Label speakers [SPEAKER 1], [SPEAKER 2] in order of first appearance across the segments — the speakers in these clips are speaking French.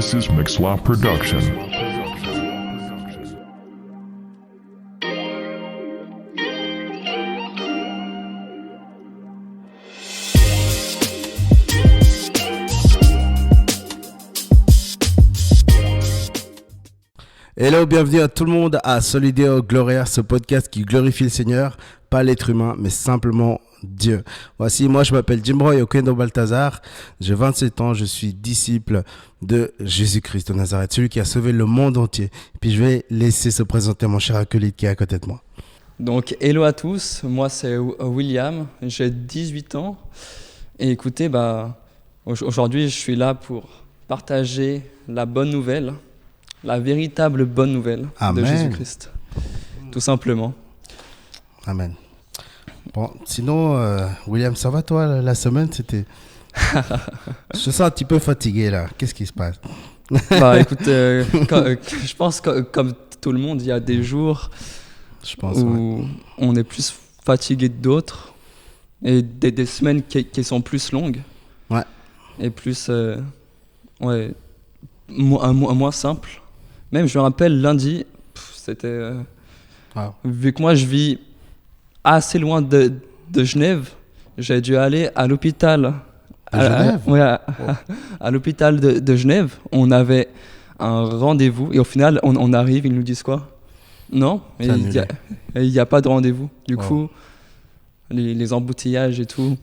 [SPEAKER 1] This is Mixla Production.
[SPEAKER 2] Hello, bienvenue à tout le monde à Solideo Gloria, ce podcast qui glorifie le Seigneur, pas l'être humain, mais simplement Dieu. Voici, moi je m'appelle Jimroy Okendo Balthazar, j'ai 27 ans, je suis disciple de Jésus-Christ de Nazareth, celui qui a sauvé le monde entier. Puis je vais laisser se présenter mon cher acolyte qui est à côté de moi.
[SPEAKER 3] Donc hello à tous, moi c'est William, j'ai 18 ans et écoutez, aujourd'hui je suis là pour partager la bonne nouvelle. La véritable bonne nouvelle
[SPEAKER 2] Amen.
[SPEAKER 3] De Jésus-Christ, tout simplement.
[SPEAKER 2] Amen. Bon, sinon, William, ça va toi, la semaine, c'était... Je te sens un petit peu fatigué, là. Qu'est-ce qui se passe?
[SPEAKER 3] Écoute, je pense que comme tout le monde, il y a des jours où on est plus fatigué que d'autres et des semaines qui sont plus longues.
[SPEAKER 2] Ouais.
[SPEAKER 3] Et plus, moins simple. Même, je me rappelle, lundi, c'était... Vu que moi, je vis assez loin de Genève, j'ai dû aller à l'hôpital. À l'hôpital de Genève. On avait un rendez-vous et au final, on arrive, ils nous disent quoi? Non, il n'y a pas de rendez-vous. Du coup, les embouteillages et tout,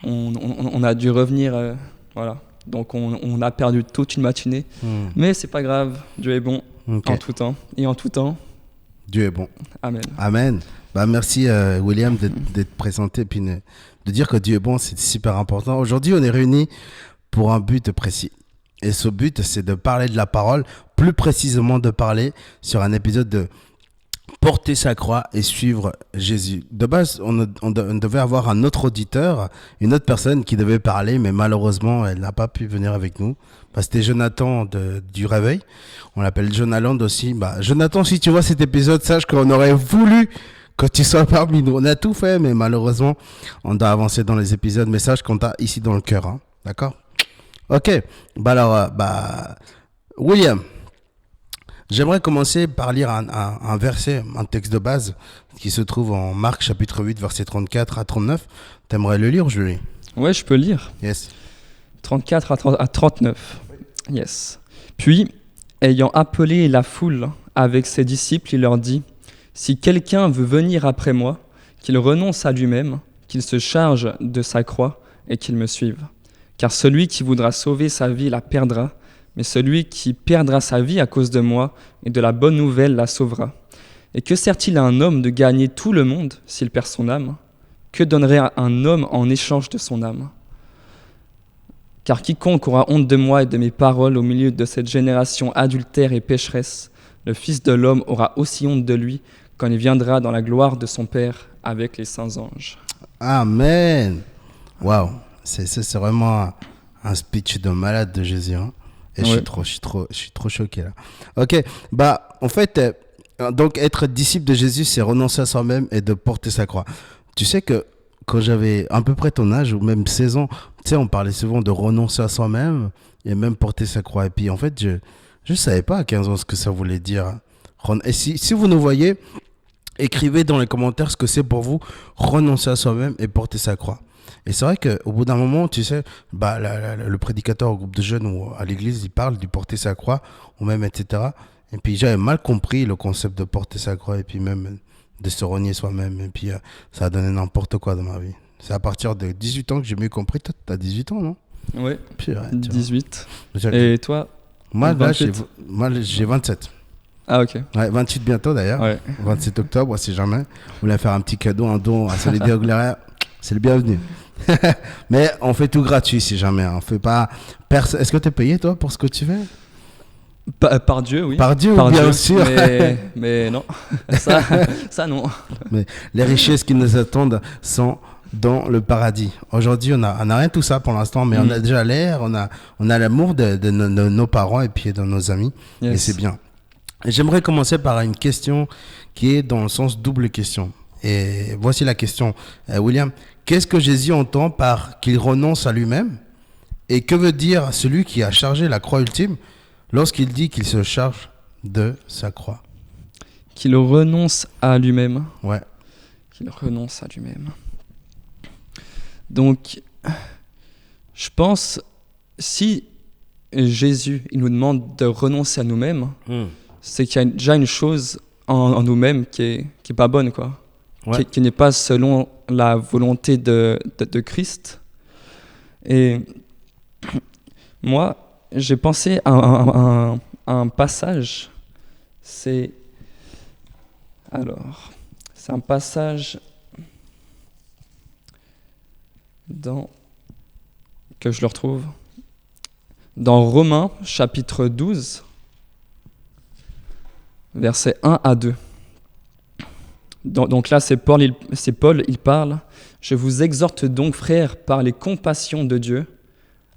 [SPEAKER 3] on a dû revenir, voilà. Donc on a perdu toute une matinée, mais c'est pas grave, Dieu est bon en tout temps. Et en tout temps,
[SPEAKER 2] Dieu est bon.
[SPEAKER 3] Amen.
[SPEAKER 2] Amen. Merci William d'être présenté et puis de dire que Dieu est bon, c'est super important. Aujourd'hui, on est réunis pour un but précis. Et ce but, c'est de parler de la parole, plus précisément de parler sur un épisode de porter sa croix et suivre Jésus. De base, on devait avoir un autre auditeur, une autre personne qui devait parler, mais malheureusement, elle n'a pas pu venir avec nous. C'était Jonathan du Réveil. On l'appelle Jonaland aussi. Jonathan, si tu vois cet épisode, sache qu'on aurait voulu que tu sois parmi nous. On a tout fait, mais malheureusement, on doit avancer dans les épisodes. Mais sache qu'on t'a ici dans le cœur. Hein. D'accord? Ok. William. J'aimerais commencer par lire un verset, un texte de base qui se trouve en Marc chapitre 8, verset 34 à 39. T'aimerais le lire ou je le lis?
[SPEAKER 3] Ouais, je peux lire.
[SPEAKER 2] Yes.
[SPEAKER 3] 34 à 39. Yes. Puis, ayant appelé la foule avec ses disciples, il leur dit : si quelqu'un veut venir après moi, qu'il renonce à lui-même, qu'il se charge de sa croix et qu'il me suive. Car celui qui voudra sauver sa vie la perdra, mais celui qui perdra sa vie à cause de moi et de la bonne nouvelle la sauvera. Et que sert-il à un homme de gagner tout le monde s'il perd son âme ? Que donnerait un homme en échange de son âme ? Car quiconque aura honte de moi et de mes paroles au milieu de cette génération adultère et pécheresse, le Fils de l'homme aura aussi honte de lui quand il viendra dans la gloire de son Père avec les saints anges.
[SPEAKER 2] Amen. Waouh, c'est vraiment un speech de malade de Jésus. Hein. Et je suis trop choqué là. Ok, en fait, donc être disciple de Jésus, c'est renoncer à soi-même et de porter sa croix. Tu sais que quand j'avais à peu près ton âge ou même 16 ans, tu sais, on parlait souvent de renoncer à soi-même et même porter sa croix. Et puis en fait, je savais pas à 15 ans ce que ça voulait dire. Et si vous nous voyez, écrivez dans les commentaires ce que c'est pour vous renoncer à soi-même et porter sa croix. Et c'est vrai qu'au bout d'un moment, tu sais, le prédicateur au groupe de jeunes ou à l'église, il parle du porter sa croix, ou même etc. Et puis j'avais mal compris le concept de porter sa croix et puis même de se renier soi-même. Et puis ça a donné n'importe quoi dans ma vie. C'est à partir de 18 ans que j'ai mieux compris. Toi, t'as 18 ans, non?
[SPEAKER 3] Oui, 18.
[SPEAKER 2] Vois.
[SPEAKER 3] Et toi?
[SPEAKER 2] Moi, là, j'ai 27.
[SPEAKER 3] Ah, ok.
[SPEAKER 2] Ouais, 28 bientôt d'ailleurs. Ouais. 27 octobre, si jamais. Vous voulez faire un petit cadeau, un don à Solideo Gloria, c'est le bienvenu. Mais on fait tout gratuit si jamais. On fait pas. Est-ce que tu es payé toi pour ce que tu fais?
[SPEAKER 3] Par Dieu, oui.
[SPEAKER 2] Par Dieu, bien sûr.
[SPEAKER 3] Mais non, ça non.
[SPEAKER 2] Mais les richesses qui nous attendent sont dans le paradis. Aujourd'hui, on a rien de tout ça pour l'instant, mais on a déjà l'air, on a l'amour de nos parents et puis de nos amis. Yes. Et c'est bien. Et j'aimerais commencer par une question qui est dans le sens double question. Et voici la question. William, qu'est-ce que Jésus entend par qu'il renonce à lui-même Et que veut dire celui qui a chargé la croix ultime lorsqu'il dit qu'il se charge de sa croix?
[SPEAKER 3] Qu'il renonce à lui-même.
[SPEAKER 2] Ouais.
[SPEAKER 3] Qu'il renonce à lui-même. Donc, je pense, si Jésus il nous demande de renoncer à nous-mêmes, c'est qu'il y a déjà une chose en nous-mêmes qui est pas bonne, quoi.
[SPEAKER 2] Ouais.
[SPEAKER 3] Qui n'est pas selon la volonté de Christ. Et moi, j'ai pensé à un passage. C'est un passage que je le retrouve dans Romains, chapitre 12, versets 1 à 2. Donc là, c'est Paul, il parle. « Je vous exhorte donc, frères, par les compassions de Dieu,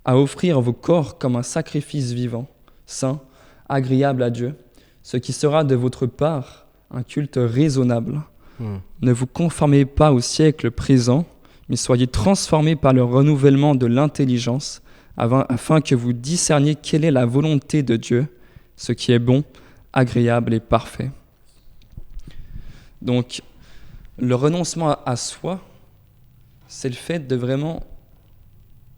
[SPEAKER 3] à offrir vos corps comme un sacrifice vivant, saint, agréable à Dieu, ce qui sera de votre part un culte raisonnable. Ne vous conformez pas au siècle présent, mais soyez transformés par le renouvellement de l'intelligence, afin que vous discerniez quelle est la volonté de Dieu, ce qui est bon, agréable et parfait. » Donc, le renoncement à soi, c'est le fait de vraiment...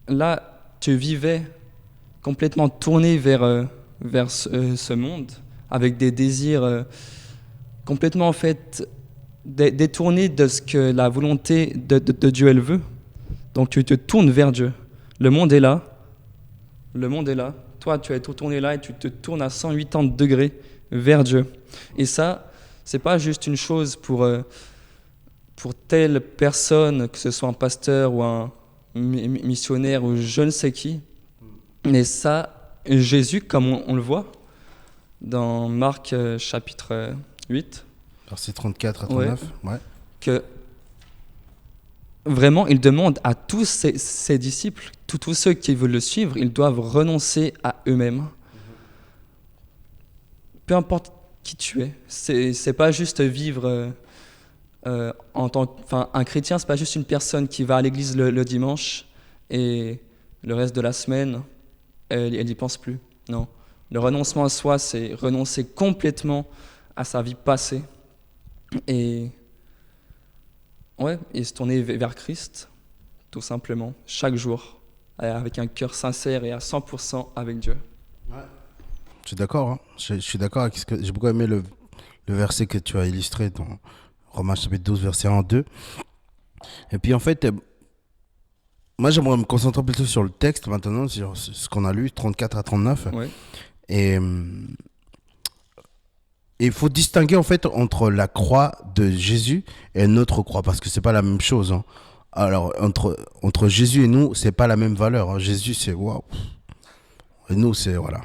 [SPEAKER 3] Là, tu vivais complètement tourné vers ce monde, avec des désirs complètement, en fait, détournés de ce que la volonté de Dieu, elle veut. Donc, tu te tournes vers Dieu. Le monde est là. Toi, tu es tourné là et tu te tournes à 180 degrés vers Dieu. Et ça, c'est pas juste une chose pour telle personne, que ce soit un pasteur ou un missionnaire ou je ne sais qui. Mais ça, Jésus, comme on le voit dans Marc chapitre 8,
[SPEAKER 2] verset 34 à 39, ouais.
[SPEAKER 3] Que vraiment, il demande à tous ses disciples, tous ceux qui veulent le suivre, ils doivent renoncer à eux-mêmes. Peu importe qui tu es, c'est pas juste vivre un chrétien, c'est pas juste une personne qui va à l'église le dimanche et le reste de la semaine, elle n'y pense plus. Non, le renoncement à soi, c'est renoncer complètement à sa vie passée et se tourner vers Christ, tout simplement, chaque jour, avec un cœur sincère et à 100% avec Dieu.
[SPEAKER 2] Ouais. Je suis d'accord, hein. Je suis d'accord avec ce que j'ai beaucoup aimé le verset que tu as illustré dans Romains chapitre 12, verset 1 à 2. Et puis en fait, moi j'aimerais me concentrer plutôt sur le texte maintenant, sur ce qu'on a lu, 34 à 39.
[SPEAKER 3] Ouais.
[SPEAKER 2] Et il faut distinguer en fait entre la croix de Jésus et notre croix, parce que c'est pas la même chose, hein. Alors entre Jésus et nous, c'est pas la même valeur, hein. Jésus c'est waouh, et nous c'est voilà.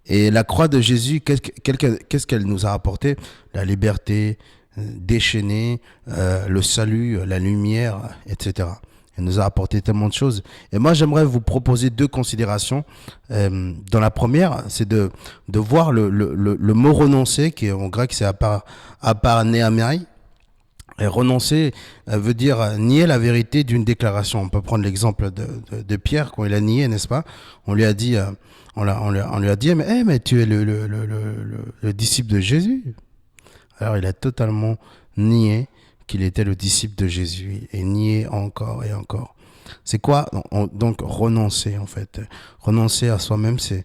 [SPEAKER 2] Et la croix de Jésus, qu'est-ce qu'elle nous a apporté? La liberté, déchaînée, le salut, la lumière, etc. Elle nous a apporté tellement de choses. Et moi, j'aimerais vous proposer deux considérations. Dans la première, c'est de voir le mot renoncer, qui en grec c'est aparnéamai. Et renoncer veut dire nier la vérité d'une déclaration. On peut prendre l'exemple de Pierre quand il a nié, n'est-ce pas? On lui a dit, on lui a dit, mais tu es le disciple de Jésus. Alors il a totalement nié qu'il était le disciple de Jésus et nié encore et encore. C'est quoi donc renoncer en fait? Renoncer à soi-même, c'est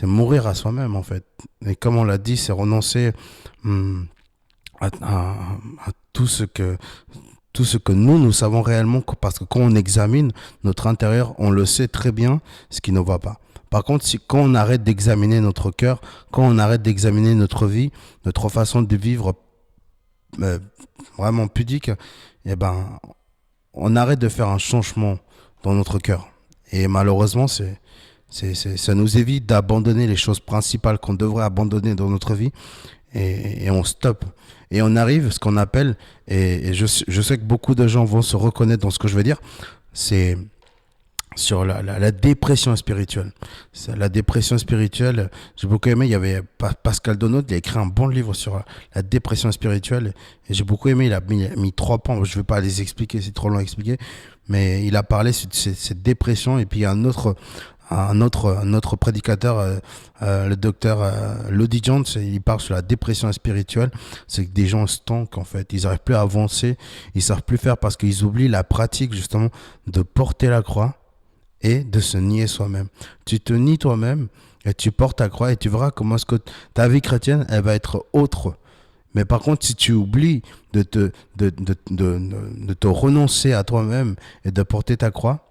[SPEAKER 2] mourir à soi-même en fait. Et comme on l'a dit, c'est renoncer à tout ce que nous savons réellement, parce que quand on examine notre intérieur, on le sait très bien ce qui ne va pas. Par contre, quand on arrête d'examiner notre cœur, quand on arrête d'examiner notre vie, notre façon de vivre vraiment pudique, eh ben, on arrête de faire un changement dans notre cœur. Et malheureusement, ça nous évite d'abandonner les choses principales qu'on devrait abandonner dans notre vie, et on stoppe. Et on arrive à ce qu'on appelle, et je sais que beaucoup de gens vont se reconnaître dans ce que je veux dire, c'est sur la dépression spirituelle. La dépression spirituelle, j'ai beaucoup aimé, il y avait Pascal Donot, il a écrit un bon livre sur la dépression spirituelle, et j'ai beaucoup aimé, il a mis 3 points, je ne vais pas les expliquer, c'est trop long à expliquer, mais il a parlé sur cette dépression. Et puis il y a un autre prédicateur, le docteur Lodi Jones, il parle sur la dépression spirituelle. C'est que des gens stagnent en fait, ils n'arrivent plus à avancer, ils savent plus faire parce qu'ils oublient la pratique justement de porter la croix et de se nier soi-même. Tu te nies toi-même et tu portes ta croix et tu verras comment est-ce que ta vie chrétienne, elle va être autre. Mais par contre, si tu oublies de te renoncer à toi-même et de porter ta croix,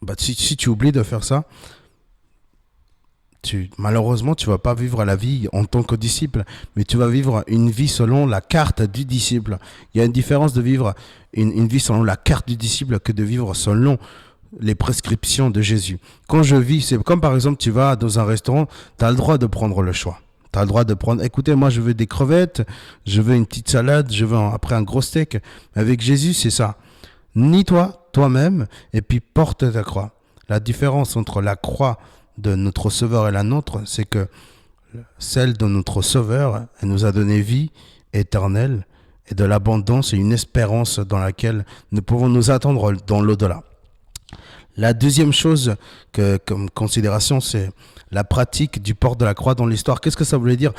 [SPEAKER 2] bah, si tu oublies de faire ça, malheureusement, tu vas pas vivre la vie en tant que disciple, mais tu vas vivre une vie selon la carte du disciple. Il y a une différence de vivre une vie selon la carte du disciple que de vivre selon les prescriptions de Jésus. Quand je vis, c'est comme par exemple, tu vas dans un restaurant, tu as le droit de prendre le choix. Tu as le droit de prendre, écoutez, moi je veux des crevettes, je veux une petite salade, je veux après un gros steak. Avec Jésus, c'est ça. Nie-toi, toi-même, et puis porte ta croix. La différence entre la croix de notre Sauveur et la nôtre, c'est que celle de notre Sauveur, elle nous a donné vie éternelle et de l'abondance et une espérance dans laquelle nous pouvons nous attendre dans l'au-delà. La deuxième chose comme considération, c'est la pratique du port de la croix dans l'histoire. Qu'est-ce que ça voulait dire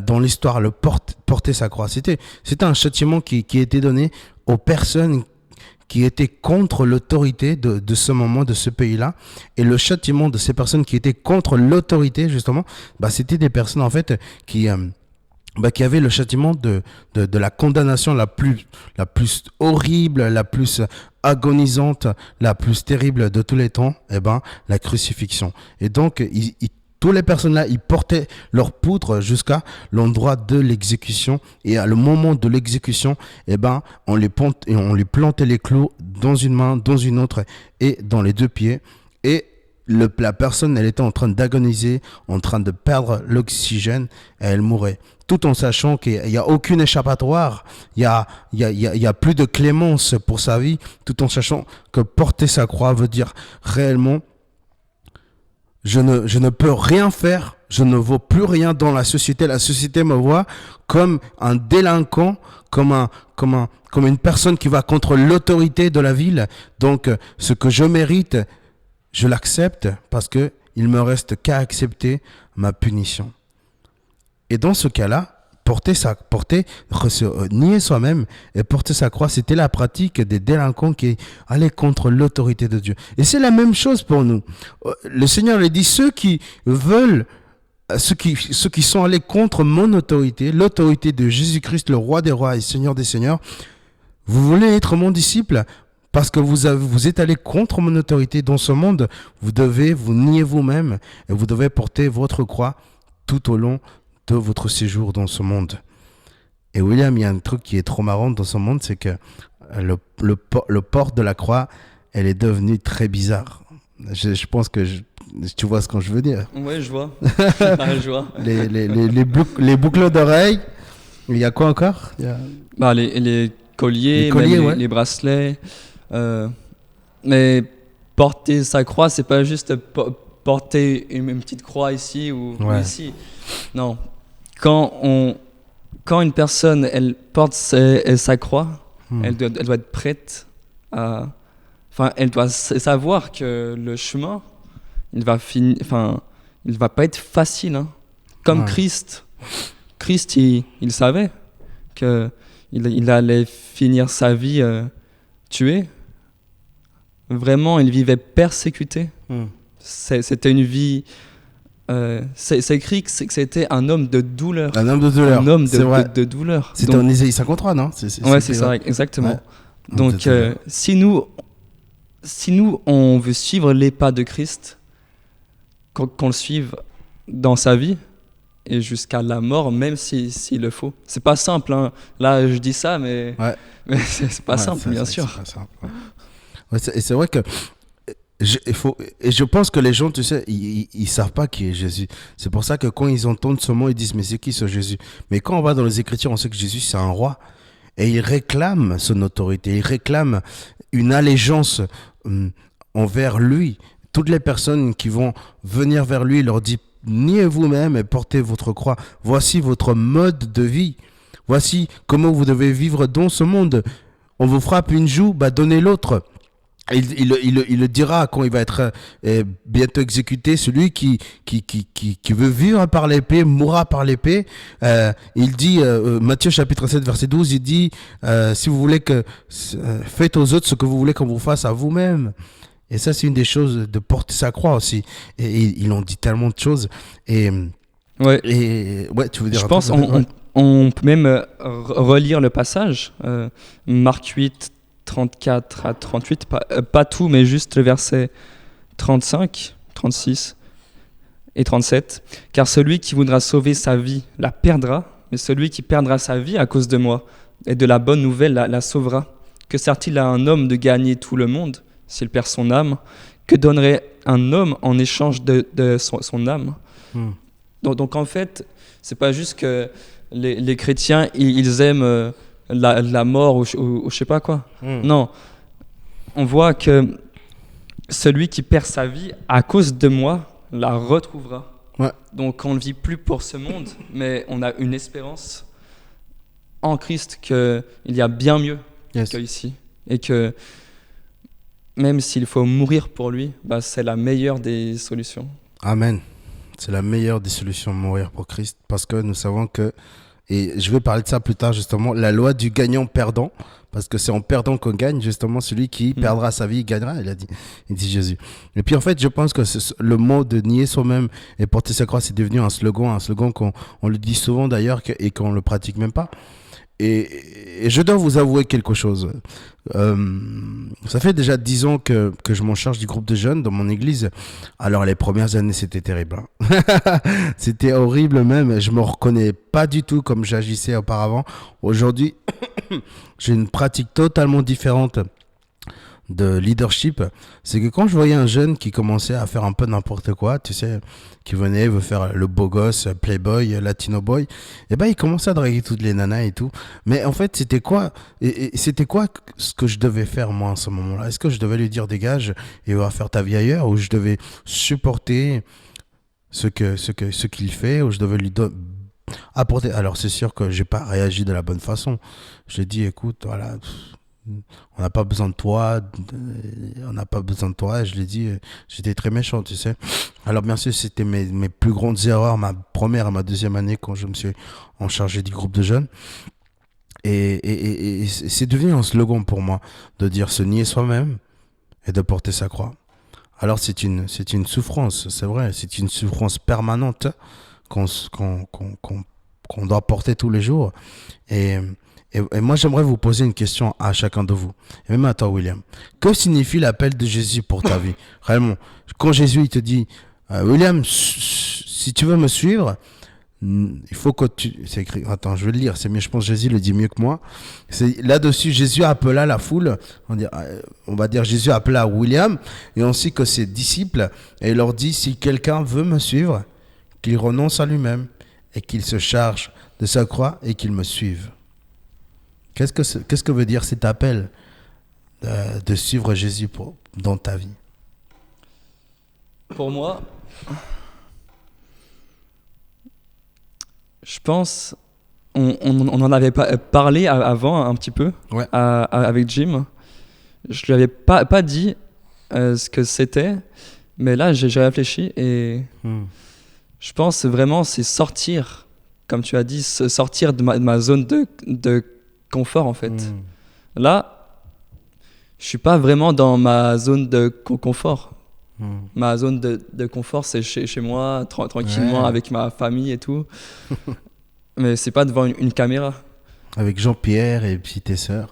[SPEAKER 2] dans l'histoire, porter sa croix? C'était un châtiment qui était donné aux personnes qui étaient contre l'autorité de ce moment, de ce pays-là. Et le châtiment de ces personnes qui étaient contre l'autorité, justement, c'était des personnes, en fait, qui avaient le châtiment de la condamnation la plus horrible, la plus agonisante, la plus terrible de tous les temps, la crucifixion. Et donc, toutes les personnes-là, ils portaient leur poutre jusqu'à l'endroit de l'exécution. Et à le moment de l'exécution, on lui plantait les clous dans une main, dans une autre et dans les deux pieds. Et la personne, elle était en train d'agoniser, en train de perdre l'oxygène et elle mourait. Tout en sachant qu'il n'y a aucune échappatoire, il y a plus de clémence pour sa vie, tout en sachant que porter sa croix veut dire réellement je ne peux rien faire, je ne vaux plus rien dans la société me voit comme un délinquant, comme une personne qui va contre l'autorité de la ville. Donc ce que je mérite, je l'accepte parce que il me reste qu'à accepter ma punition. Et dans ce cas-là, nier soi-même et porter sa croix, c'était la pratique des délinquants qui allaient contre l'autorité de Dieu. Et c'est la même chose pour nous. Le Seigneur lui dit, ceux qui sont allés contre mon autorité, l'autorité de Jésus-Christ, le roi des rois et Seigneur des seigneurs, vous voulez être mon disciple? Parce que vous êtes allé contre mon autorité dans ce monde, vous devez vous nier vous-même et vous devez porter votre croix tout au long de votre séjour dans ce monde. Et William, il y a un truc qui est trop marrant dans ce monde, c'est que le port de la croix, elle est devenue très bizarre. Je pense que tu vois ce que je veux dire.
[SPEAKER 3] Oui, je vois. Je vois.
[SPEAKER 2] Les boucles d'oreilles. Il y a quoi encore?
[SPEAKER 3] Les colliers,
[SPEAKER 2] ouais.
[SPEAKER 3] les bracelets. Mais porter sa croix, c'est pas juste porter une petite croix ici ou ici. Non. Quand une personne elle porte sa croix, elle doit être prête à. Enfin, elle doit savoir que le chemin, il va pas être facile. Hein. Comme Christ. Christ, il savait que il allait finir sa vie tué. Vraiment, il vivait persécuté. C'était une vie. C'est écrit que c'était un homme de douleur.
[SPEAKER 2] Un homme de douleur.
[SPEAKER 3] Un homme de douleur.
[SPEAKER 2] C'était en Ésaïe 53, non?
[SPEAKER 3] C'est ça, exactement. Ouais. Donc, si nous, on veut suivre les pas de Christ, qu'on le suive dans sa vie et jusqu'à la mort, même s'il le faut. C'est pas simple. Hein. Là, je dis ça, mais c'est pas simple, bien sûr.
[SPEAKER 2] C'est pas simple. Et c'est vrai que je pense que les gens, tu sais, ils savent pas qui est Jésus. C'est pour ça que quand ils entendent ce mot, ils disent mais c'est qui ce Jésus? Mais quand on va dans les Écritures, on sait que Jésus c'est un roi et il réclame son autorité, il réclame une allégeance envers lui. Toutes les personnes qui vont venir vers lui, il leur dit niez vous-même et portez votre croix. Voici votre mode de vie. Voici comment vous devez vivre dans ce monde. On vous frappe une joue, donnez l'autre. Il le dira quand il va être bientôt exécuté, celui qui veut vivre par l'épée, mourra par l'épée. Il dit, Matthieu chapitre 7, verset 12, il dit, si vous voulez faites aux autres ce que vous voulez qu'on vous fasse à vous-même. Et ça, c'est une des choses de porter sa croix aussi. Et ils ont dit tellement de choses.
[SPEAKER 3] Ouais.
[SPEAKER 2] Tu veux dire
[SPEAKER 3] Je pense on peut même relire le passage, Marc 8, 34 à 38, pas tout, mais juste le verset 35, 36 et 37. Car celui qui voudra sauver sa vie la perdra, mais celui qui perdra sa vie à cause de moi et de la bonne nouvelle la sauvera. Que sert-il à un homme de gagner tout le monde s'il perd son âme? Que donnerait un homme en échange de son âme? Donc en fait, c'est pas juste que les chrétiens ils aiment la mort ou je sais pas quoi. Non, on voit que celui qui perd sa vie à cause de moi la retrouvera.
[SPEAKER 2] Ouais.
[SPEAKER 3] Donc on ne vit plus pour ce monde, mais on a une espérance en Christ qu'il y a bien mieux qu'ici. Et que même s'il faut mourir pour lui, c'est la meilleure des solutions.
[SPEAKER 2] Amen. C'est la meilleure des solutions, mourir pour Christ, parce que nous savons que, et je vais parler de ça plus tard justement, la loi du gagnant-perdant, parce que c'est en perdant qu'on gagne, justement, celui qui perdra sa vie, gagnera, il dit Jésus. Et puis en fait, je pense que le mot de nier soi-même et porter sa croix, c'est devenu un slogan qu'on le dit souvent d'ailleurs et qu'on le pratique même pas. Et je dois vous avouer quelque chose. Ça fait déjà 10 ans que je m'en charge du groupe de jeunes dans mon église. Alors les premières années, c'était terrible. C'était horrible même. Je me reconnais pas du tout comme j'agissais auparavant. Aujourd'hui, j'ai une pratique totalement différente de leadership. C'est que quand je voyais un jeune qui commençait à faire un peu n'importe quoi, tu sais, qui veut faire le beau gosse, playboy, latino boy, et il commençait à draguer toutes les nanas et tout. Mais en fait, c'était quoi ce que je devais faire moi en ce moment-là? Est-ce que je devais lui dire dégage et va faire ta vie ailleurs, ou je devais supporter ce qu'il fait, ou je devais lui apporter? Alors c'est sûr que j'ai pas réagi de la bonne façon. Je lui ai dit écoute, voilà, on n'a pas besoin de toi, et je l'ai dit, j'étais très méchant, tu sais. Alors bien sûr, c'était mes plus grandes erreurs, ma première et ma deuxième année quand je me suis en chargé du groupe de jeunes. Et c'est devenu un slogan pour moi de dire se nier soi-même et de porter sa croix. Alors c'est une souffrance, c'est vrai, c'est une souffrance permanente qu'on doit porter tous les jours. Et moi, j'aimerais vous poser une question à chacun de vous. Et même à toi, William. Que signifie l'appel de Jésus pour ta vie? Réellement, quand Jésus il te dit, William, si tu veux me suivre, il faut que tu... C'est écrit... Attends, je vais le lire. C'est mieux, je pense que Jésus le dit mieux que moi. C'est là-dessus, Jésus appela la foule. On va dire Jésus appela William et ainsi que ses disciples. Et il leur dit, si quelqu'un veut me suivre, qu'il renonce à lui-même et qu'il se charge de sa croix et qu'il me suive. Qu'est-ce que veut dire cet appel de suivre Jésus dans ta vie?
[SPEAKER 3] Pour moi, je pense, on en avait parlé avant un petit peu,
[SPEAKER 2] ouais.
[SPEAKER 3] Avec Jim. Je lui avais pas dit ce que c'était, mais là j'ai réfléchi et je pense vraiment c'est sortir, comme tu as dit, sortir de ma zone de confort en fait. Là, je suis pas vraiment dans ma zone de confort. Ma zone de confort, c'est chez moi, tranquillement, avec ma famille et tout. Mais c'est pas devant une caméra.
[SPEAKER 2] Avec Jean-Pierre et puis tes sœurs.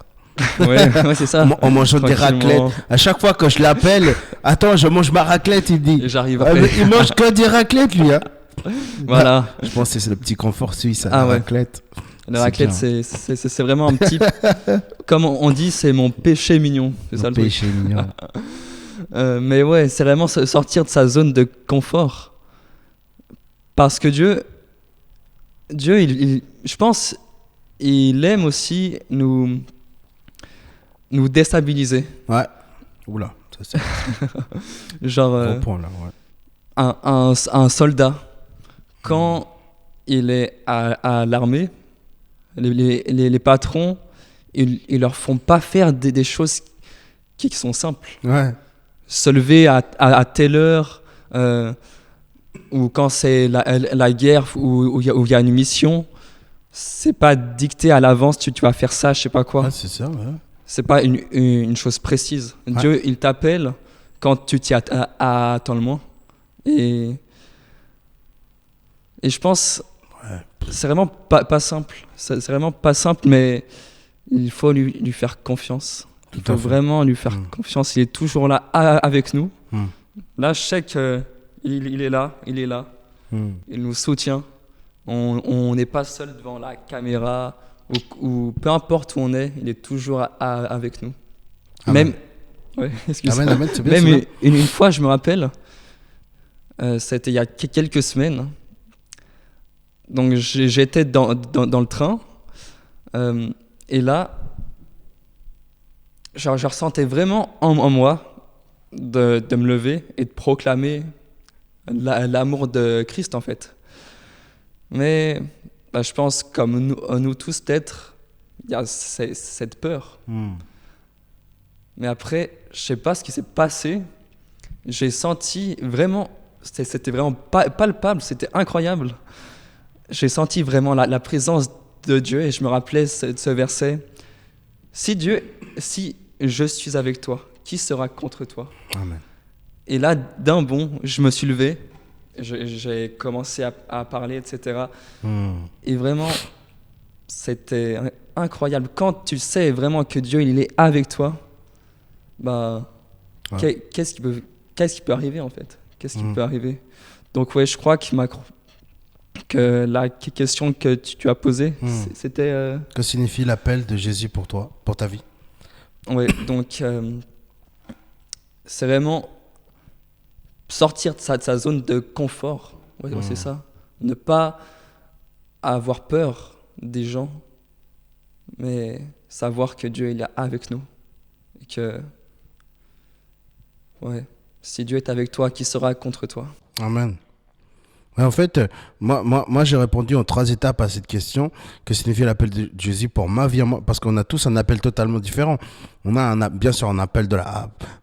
[SPEAKER 3] Ouais, c'est ça.
[SPEAKER 2] En mangeant des raclettes. À chaque fois que je l'appelle, attends, je mange ma raclette, il dit.
[SPEAKER 3] Et j'arrive après.
[SPEAKER 2] Il mange que des raclettes, lui. Hein.
[SPEAKER 3] Voilà.
[SPEAKER 2] Je pense que c'est le petit confort suisse, la raclette.
[SPEAKER 3] La raclette, c'est vraiment un petit... Comme on dit, c'est mon péché mignon. C'est ça le
[SPEAKER 2] péché mignon.
[SPEAKER 3] Mais ouais, c'est vraiment sortir de sa zone de confort. Parce que Dieu je pense, il aime aussi nous déstabiliser.
[SPEAKER 2] Ouais. Oula, ça c'est...
[SPEAKER 3] Genre...
[SPEAKER 2] Gros point, là, ouais.
[SPEAKER 3] Un soldat, quand il est à l'armée, les patrons, ils leur font pas faire des choses qui sont simples.
[SPEAKER 2] Ouais.
[SPEAKER 3] Se lever à telle heure, ou quand c'est la guerre, où il y a une mission, c'est pas dicté à l'avance, tu vas faire ça, je sais pas quoi.
[SPEAKER 2] Ah, c'est ça, ouais.
[SPEAKER 3] C'est pas une chose précise.
[SPEAKER 2] Ouais.
[SPEAKER 3] Dieu, il t'appelle quand tu t'y attends le moins. Et je pense, c'est vraiment pas simple. C'est vraiment pas simple, mais il faut lui faire confiance. Il faut vraiment lui faire confiance. Il est toujours là avec nous. Là, je sais qu'il est là. Il nous soutient. On n'est pas seul devant la caméra ou peu importe où on est, il est toujours avec nous.
[SPEAKER 2] Amen.
[SPEAKER 3] Même, ouais, excuse-moi.
[SPEAKER 2] Amen, c'est bien,
[SPEAKER 3] Même une fois, je me rappelle, c'était il y a quelques semaines. Donc j'étais dans le train et là, je ressentais vraiment en moi de me lever et de proclamer l'amour de Christ en fait. Mais je pense comme nous tous peut-être, il y a cette peur. Mais après, je sais pas ce qui s'est passé. J'ai senti vraiment, c'était vraiment palpable, c'était incroyable. J'ai senti vraiment la présence de Dieu et je me rappelais ce verset. Si je suis avec toi, qui sera contre toi?
[SPEAKER 2] Amen.
[SPEAKER 3] Et là, d'un bond, je me suis levé, j'ai commencé à parler, etc. Et vraiment, c'était incroyable. Quand tu sais vraiment que Dieu il est avec toi, qu'est-ce qui peut arriver en fait? Qu'est-ce qui peut arriver? Donc ouais, je crois que la question que tu as posée, c'était...
[SPEAKER 2] Que signifie l'appel de Jésus pour toi, pour ta vie?
[SPEAKER 3] Oui, donc c'est vraiment sortir de sa zone de confort. Ouais, c'est ça. Ne pas avoir peur des gens, mais savoir que Dieu il est avec nous. Et que, si Dieu est avec toi, qui sera contre toi?
[SPEAKER 2] Amen. Ouais, en fait, moi j'ai répondu en 3 étapes à cette question. Que signifie l'appel de Jésus pour ma vie, parce qu'on a tous un appel totalement différent. On a bien sûr un appel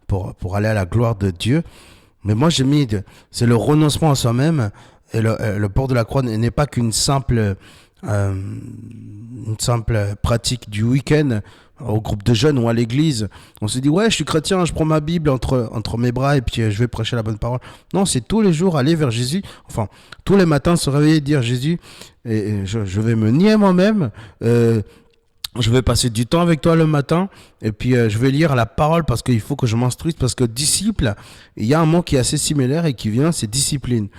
[SPEAKER 2] pour aller à la gloire de Dieu. Mais moi j'ai mis, c'est le renoncement à soi-même et le port de la croix n'est pas qu'une simple pratique du week-end au groupe de jeunes ou à l'église. On se dit ouais, je suis chrétien, je prends ma Bible entre mes bras et puis je vais prêcher la bonne parole. Non, c'est tous les jours aller vers Jésus. Enfin, tous les matins se réveiller et dire Jésus, et je vais me nier moi-même. Je vais passer du temps avec toi le matin et puis je vais lire la parole parce qu'il faut que je m'instruise, parce que disciple, il y a un mot qui est assez similaire et qui vient, c'est discipline.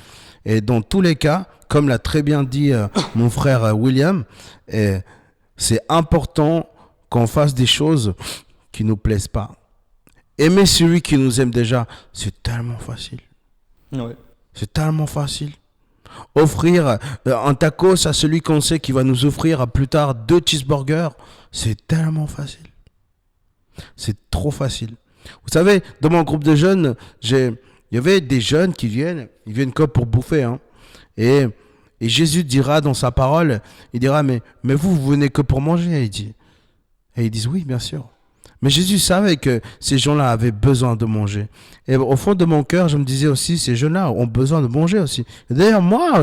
[SPEAKER 2] Et dans tous les cas, comme l'a très bien dit mon frère William, c'est important qu'on fasse des choses qui nous plaisent pas. Aimer celui qui nous aime déjà, c'est tellement facile.
[SPEAKER 3] Ouais.
[SPEAKER 2] C'est tellement facile. Offrir un tacos à celui qu'on sait qui va nous offrir plus tard 2 cheeseburgers, c'est tellement facile. C'est trop facile. Vous savez, dans mon groupe de jeunes, il y avait des jeunes qui viennent comme pour bouffer. Hein. Et Jésus dira dans sa parole, il dira, mais vous venez que pour manger, il dit. Et ils disent, oui, bien sûr. Mais Jésus savait que ces gens-là avaient besoin de manger. Et au fond de mon cœur, je me disais aussi, ces jeunes-là ont besoin de manger aussi. Et d'ailleurs, moi,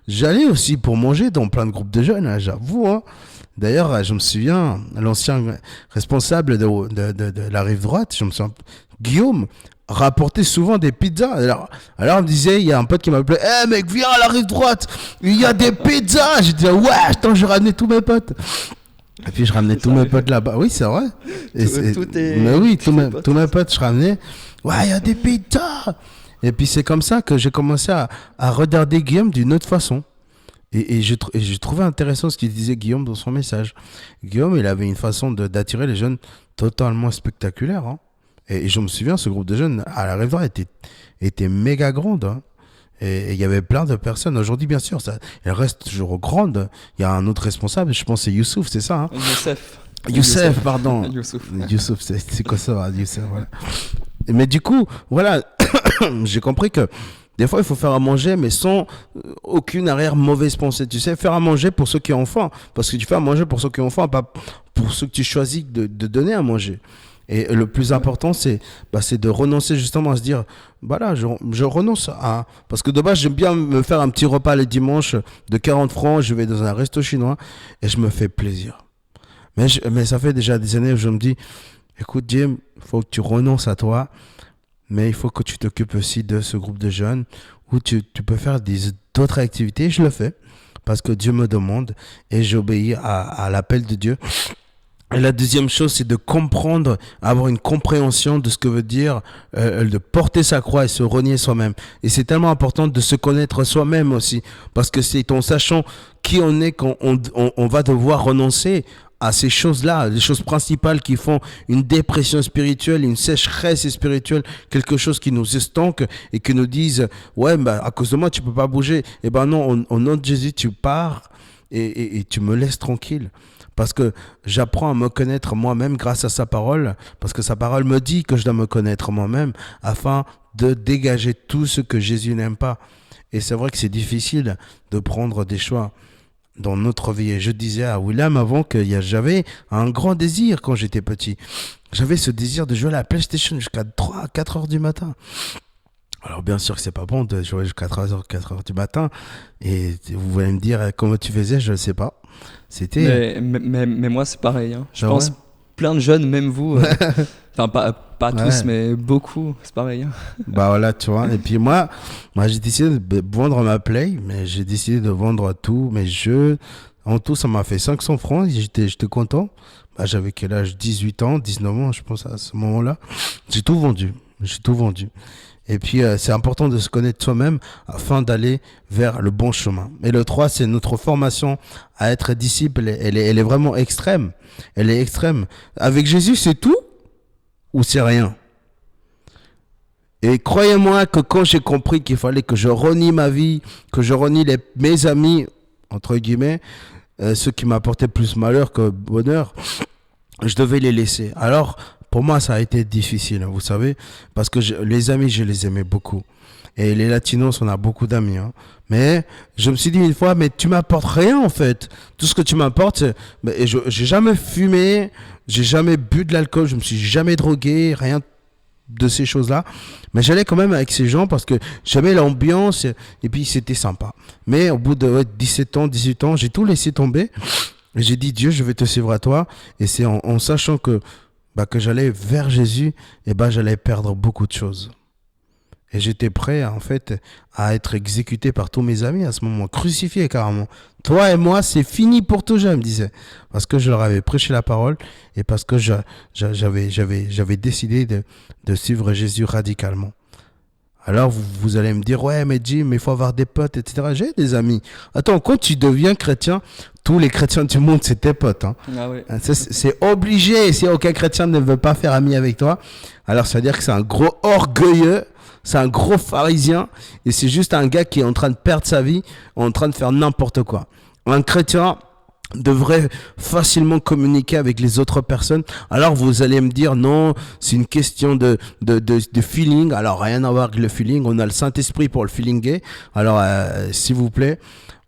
[SPEAKER 2] j'allais aussi pour manger dans plein de groupes de jeunes, hein, j'avoue. Hein. D'ailleurs, je me souviens, l'ancien responsable de la rive droite, je me souviens, Guillaume, rapportait souvent des pizzas. Alors on me disait, il y a un pote qui m'appelait, « Eh mec, viens à la rive droite, il y a des pizzas !» J'ai dit, « Ouais, attends, je ramenais tous mes potes. » Et puis je ramenais tous mes potes là-bas. Oui, c'est vrai. Mais oui, tous mes potes, je ramenais. Ouais, il y a des pizzas. Et puis c'est comme ça que j'ai commencé à regarder Guillaume d'une autre façon. Et je trouvais intéressant ce qu'il disait Guillaume dans son message. Guillaume, il avait une façon d'attirer les jeunes totalement spectaculaire. Hein. Et je me souviens, ce groupe de jeunes à la rive droite était méga grande. Hein. Et il y avait plein de personnes. Aujourd'hui, bien sûr, elle reste toujours grande. Il y a un autre responsable, je pense que c'est Youssouf, c'est ça hein Youssef, pardon. Youssouf, c'est quoi ça Youssef, voilà. Mais du coup, voilà, j'ai compris que des fois, il faut faire à manger, mais sans aucune arrière mauvaise pensée. Tu sais, faire à manger pour ceux qui ont faim. Parce que tu fais à manger pour ceux qui ont faim, pas pour ceux que tu choisis de donner à manger. Et le plus important, c'est de renoncer justement à se dire, voilà, je renonce à... Parce que de base, j'aime bien me faire un petit repas les dimanches de 40 francs, je vais dans un resto chinois et je me fais plaisir. Mais ça fait déjà des années où je me dis, écoute Jim, il faut que tu renonces à toi, mais il faut que tu t'occupes aussi de ce groupe de jeunes où tu peux faire d'autres activités. Je le fais parce que Dieu me demande et j'obéis à l'appel de Dieu. Et la deuxième chose, c'est de comprendre, avoir une compréhension de ce que veut dire de porter sa croix et se renier soi-même. Et c'est tellement important de se connaître soi-même aussi, parce que c'est en sachant qui on est qu'on va devoir renoncer à ces choses-là, les choses principales qui font une dépression spirituelle, une sécheresse spirituelle, quelque chose qui nous estanque et qui nous disent « Ouais, à cause de moi, tu peux pas bouger. » Eh ben non, au nom de Jésus, tu pars et tu me laisses tranquille. Parce que j'apprends à me connaître moi-même grâce à sa parole, parce que sa parole me dit que je dois me connaître moi-même afin de dégager tout ce que Jésus n'aime pas. Et c'est vrai que c'est difficile de prendre des choix dans notre vie. Et je disais à William avant que j'avais un grand désir quand j'étais petit. J'avais ce désir de jouer à la PlayStation jusqu'à 3 à 4 heures du matin. Alors bien sûr que c'est pas bon de jouer jusqu'à 4 heures du matin. Et vous allez me dire comment tu faisais, je ne sais pas. C'était...
[SPEAKER 3] Mais moi c'est pareil. Hein. Je pense plein de jeunes, même vous, enfin pas tous, mais beaucoup, c'est pareil. Hein.
[SPEAKER 2] Bah voilà, tu vois. Et puis moi j'ai décidé de vendre ma Play, mais j'ai décidé de vendre tous mes jeux. En tout, ça m'a fait 500 francs. J'étais content. J'avais quel âge? 18 ans, 19 ans, je pense à ce moment-là. J'ai tout vendu. Et puis, c'est important de se connaître soi-même afin d'aller vers le bon chemin. Et le 3, c'est notre formation à être disciple. Elle est vraiment extrême. Elle est extrême. Avec Jésus, c'est tout ou c'est rien? Et croyez-moi que quand j'ai compris qu'il fallait que je renie ma vie, que je renie mes amis, entre guillemets, ceux qui m'apportaient plus malheur que bonheur, je devais les laisser. Alors, pour moi, ça a été difficile, vous savez, parce que les amis, je les aimais beaucoup. Et les Latinos, on a beaucoup d'amis. Hein. Mais je me suis dit une fois, mais tu m'apportes rien en fait. Tout ce que tu m'apportes, j'ai jamais fumé, j'ai jamais bu de l'alcool, je me suis jamais drogué, rien de ces choses-là. Mais j'allais quand même avec ces gens parce que j'aimais l'ambiance et puis c'était sympa. Mais au bout de 17 ans, 18 ans, j'ai tout laissé tomber. Et j'ai dit, Dieu, je vais te suivre à toi. Et c'est en sachant que j'allais vers Jésus, et j'allais perdre beaucoup de choses. Et j'étais prêt, en fait, à être exécuté par tous mes amis à ce moment, crucifié carrément. Toi et moi, c'est fini pour toujours, me disait. Parce que je leur avais prêché la parole et parce que j'avais décidé de suivre Jésus radicalement. Alors, vous allez me dire, ouais, mais Jim, il faut avoir des potes, etc. J'ai des amis. Attends, quand tu deviens chrétien, tous les chrétiens du monde, c'est tes potes. Hein.
[SPEAKER 3] Ah oui.
[SPEAKER 2] C'est obligé. Si aucun chrétien ne veut pas faire ami avec toi, alors ça veut dire que c'est un gros orgueilleux, c'est un gros pharisien, et c'est juste un gars qui est en train de perdre sa vie, en train de faire n'importe quoi. Un chrétien devrait facilement communiquer avec les autres personnes. Alors vous allez me dire non, c'est une question de feeling. Alors rien à voir avec le feeling, on a le Saint-Esprit pour le feelinguer. Alors s'il vous plaît,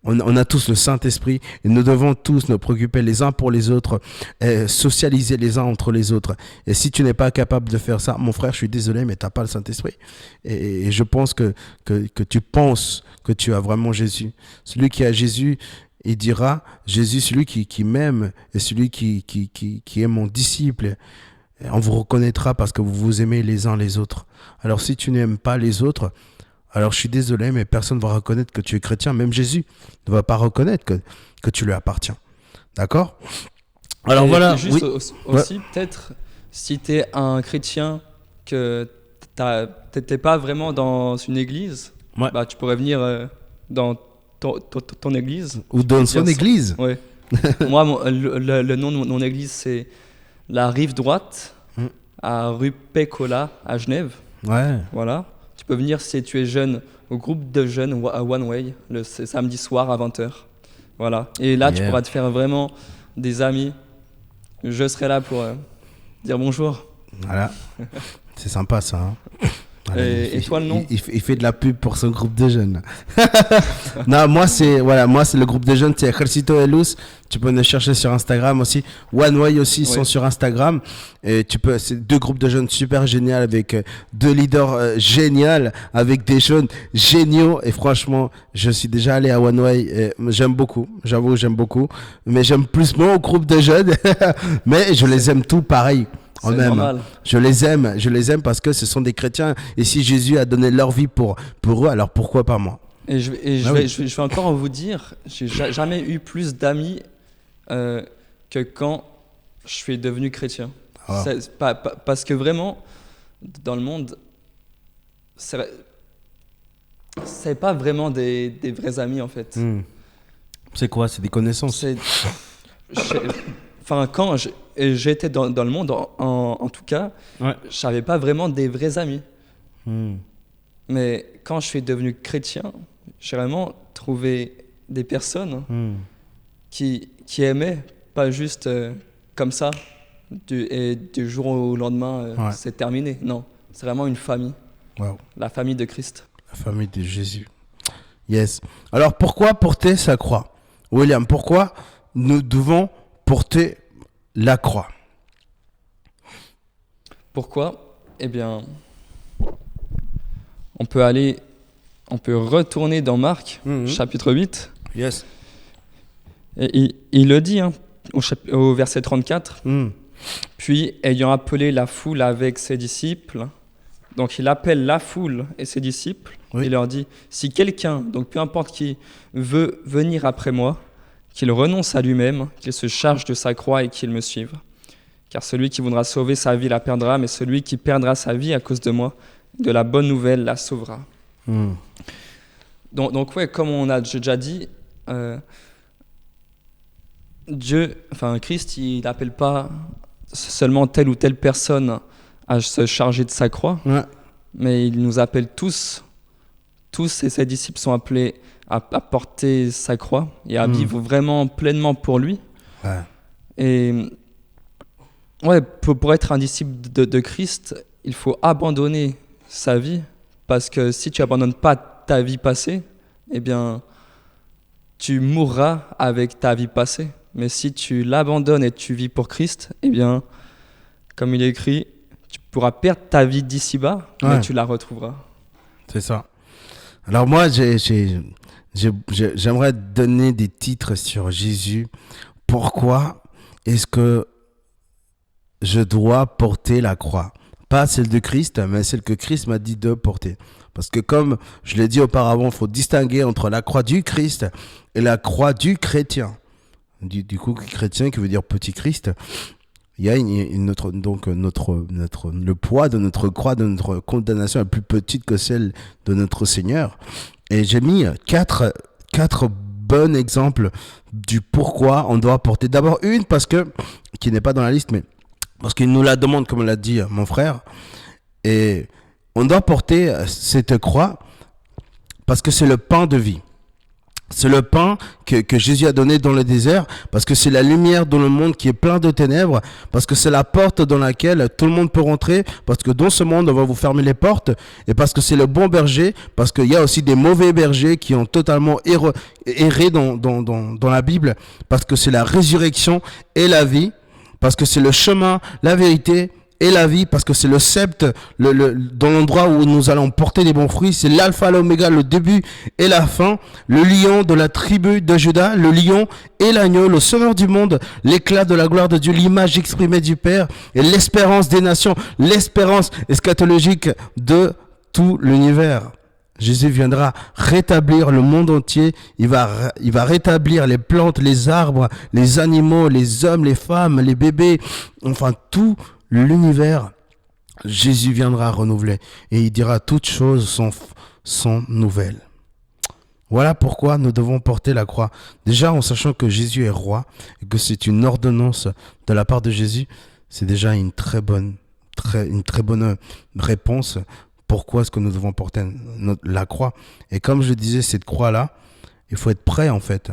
[SPEAKER 2] on a tous le Saint-Esprit et nous devons tous nous préoccuper les uns pour les autres, socialiser les uns entre les autres. Et si tu n'es pas capable de faire ça, mon frère, je suis désolé, mais tu n'as pas le Saint-Esprit. Et je pense que tu penses que tu as vraiment Jésus. Celui qui a Jésus, il dira, Jésus, celui qui m'aime et celui qui est mon disciple, on vous reconnaîtra parce que vous vous aimez les uns les autres. Alors si tu n'aimes pas les autres, alors je suis désolé, mais personne ne va reconnaître que tu es chrétien. Même Jésus ne va pas reconnaître que tu lui appartiens. D'accord? Alors voilà.
[SPEAKER 3] Juste aussi, peut-être, si tu es un chrétien que tu n'es pas vraiment dans une église, tu pourrais venir dans ton église.
[SPEAKER 2] Ou dans son église.
[SPEAKER 3] Oui. Moi, le nom de mon église, c'est la Rive Droite, à rue Pécola, à Genève.
[SPEAKER 2] Ouais.
[SPEAKER 3] Voilà. Tu peux venir si tu es jeune au groupe de jeunes à One Way, le samedi soir à 20h. Voilà. Et là, tu pourras te faire vraiment des amis. Je serai là pour dire bonjour.
[SPEAKER 2] Voilà. C'est sympa ça. Hein. Voilà,
[SPEAKER 3] Et toi, le nom?
[SPEAKER 2] Il fait de la pub pour son groupe de jeunes. Non, moi c'est le groupe de jeunes, c'est Ejército de Luz. Tu peux nous chercher sur Instagram aussi. One Way aussi sont sur Instagram. Et c'est deux groupes de jeunes super géniaux avec deux leaders géniaux, avec des jeunes géniaux. Et franchement, je suis déjà allé à One Way. Et j'aime beaucoup, j'avoue, j'aime beaucoup. Mais j'aime plus mon groupe de jeunes. Mais je les aime tous pareil. En même, normal. Je les aime parce que ce sont des chrétiens. Et si Jésus a donné leur vie pour eux, alors pourquoi pas moi?
[SPEAKER 3] Et je vais encore vous dire, j'ai jamais eu plus d'amis que quand je suis devenu chrétien. Ah. Parce que vraiment, dans le monde, c'est pas vraiment des vrais amis en fait.
[SPEAKER 2] C'est quoi? C'est des connaissances?
[SPEAKER 3] Enfin, quand j'étais dans le monde, en tout cas, je n'avais pas vraiment des vrais amis. Mais quand je suis devenu chrétien, j'ai vraiment trouvé des personnes qui aimaient, pas juste comme ça, et du jour au lendemain, c'est terminé. Non, c'est vraiment une famille.
[SPEAKER 2] Wow.
[SPEAKER 3] La famille de Christ.
[SPEAKER 2] La famille de Jésus. Yes. Alors, pourquoi porter sa croix? William, pourquoi nous devons porter la croix?
[SPEAKER 3] Pourquoi? Eh bien, on peut retourner dans Marc, chapitre 8.
[SPEAKER 2] Yes.
[SPEAKER 3] Et il le dit au verset 34. Puis, ayant appelé la foule avec ses disciples, donc il appelle la foule et ses disciples, il leur dit, si quelqu'un, donc peu importe qui, veut venir après moi, qu'il renonce à lui-même, qu'il se charge de sa croix et qu'il me suive. Car celui qui voudra sauver sa vie la perdra, mais celui qui perdra sa vie à cause de moi, de la bonne nouvelle, la sauvera. Donc comme on a déjà dit, Christ, il n'appelle pas seulement telle ou telle personne à se charger de sa croix, mais il nous appelle tous et ses disciples sont appelés à porter sa croix et à vivre vraiment pleinement pour lui. Et pour être un disciple de Christ, il faut abandonner sa vie, parce que si tu abandonnes pas ta vie passée, eh bien, tu mourras avec ta vie passée. Mais si tu l'abandonnes et tu vis pour Christ, eh bien, comme il est écrit, tu pourras perdre ta vie d'ici-bas, mais tu la retrouveras.
[SPEAKER 2] C'est ça. Alors moi, j'aimerais donner des titres sur Jésus. Pourquoi est-ce que je dois porter la croix? Pas celle de Christ, mais celle que Christ m'a dit de porter. Parce que comme je l'ai dit auparavant, il faut distinguer entre la croix du Christ et la croix du chrétien. Du coup, chrétien qui veut dire petit Christ. Il y a le poids de notre croix, de notre condamnation est plus petite que celle de notre Seigneur. Et j'ai mis quatre bons exemples du pourquoi on doit porter. D'abord une, qui n'est pas dans la liste, mais parce qu'il nous la demande, comme l'a dit mon frère. Et on doit porter cette croix parce que c'est le pain de vie. C'est le pain que Jésus a donné dans le désert, parce que c'est la lumière dans le monde qui est plein de ténèbres, parce que c'est la porte dans laquelle tout le monde peut rentrer, parce que dans ce monde, on va vous fermer les portes, et parce que c'est le bon berger, parce qu'il y a aussi des mauvais bergers qui ont totalement erré dans la Bible, parce que c'est la résurrection et la vie, parce que c'est le chemin, la vérité et la vie, parce que c'est le sceptre, dans l'endroit où nous allons porter des bons fruits. C'est l'alpha, l'oméga, le début et la fin. Le lion de la tribu de Juda, le lion et l'agneau, le sauveur du monde, l'éclat de la gloire de Dieu, l'image exprimée du Père et l'espérance des nations, l'espérance eschatologique de tout l'univers. Jésus viendra rétablir le monde entier. Il va rétablir les plantes, les arbres, les animaux, les hommes, les femmes, les bébés, enfin tout l'univers. Jésus viendra renouveler et il dira toutes choses sont nouvelles. Voilà pourquoi nous devons porter la croix. Déjà en sachant que Jésus est roi et que c'est une ordonnance de la part de Jésus, c'est déjà une très bonne réponse. Pourquoi est-ce que nous devons porter la croix? Et comme je disais, cette croix-là, il faut être prêt en fait.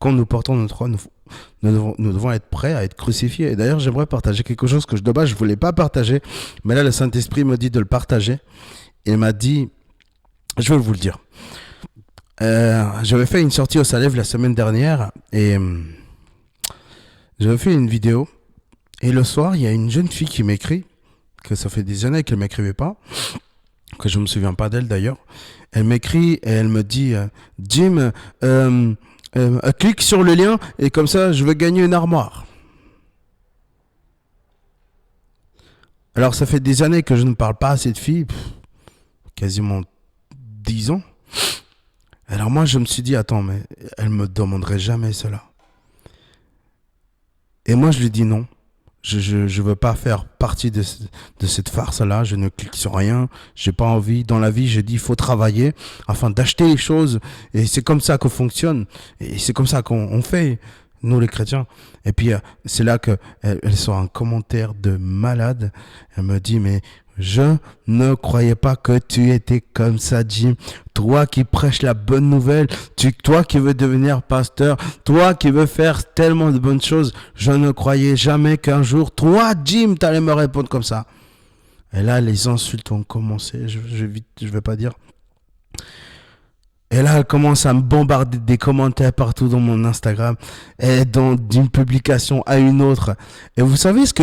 [SPEAKER 2] Quand nous portons notre croix, nous devons être prêts à être crucifiés. Et d'ailleurs, j'aimerais partager quelque chose que de base je ne voulais pas partager. Mais là, le Saint-Esprit me dit de le partager. il m'a dit, je vais vous le dire. J'avais fait une sortie au Salève la semaine dernière et j'avais fait une vidéo. Et le soir, il y a une jeune fille qui m'écrit, que ça fait des années qu'elle ne m'écrivait pas, que je ne me souviens pas d'elle d'ailleurs. Elle m'écrit et elle me dit Jim, clique sur le lien et comme ça, je veux gagner une armoire. Alors, ça fait des années que je ne parle pas à cette fille, quasiment 10 ans. Alors moi, je me suis dit, attends, mais elle me demanderait jamais cela. Et moi, je lui dis non. Je veux pas faire partie de cette farce-là. Je ne clique sur rien. J'ai pas envie. Dans la vie, j'ai dit, il faut travailler afin d'acheter les choses. Et c'est comme ça qu'on fonctionne. Et c'est comme ça qu'on fait, nous les chrétiens. Et puis, c'est là qu'elle sort un commentaire de malade. Elle me dit, mais je ne croyais pas que tu étais comme ça, Jim. Toi qui prêches la bonne nouvelle, toi qui veux devenir pasteur, toi qui veux faire tellement de bonnes choses, je ne croyais jamais qu'un jour, toi, Jim, t'allais me répondre comme ça. Et là, les insultes ont commencé, je vais pas dire. Et là, elle commence à me bombarder des commentaires partout dans mon Instagram, et d'une publication à une autre. Et vous savez ce que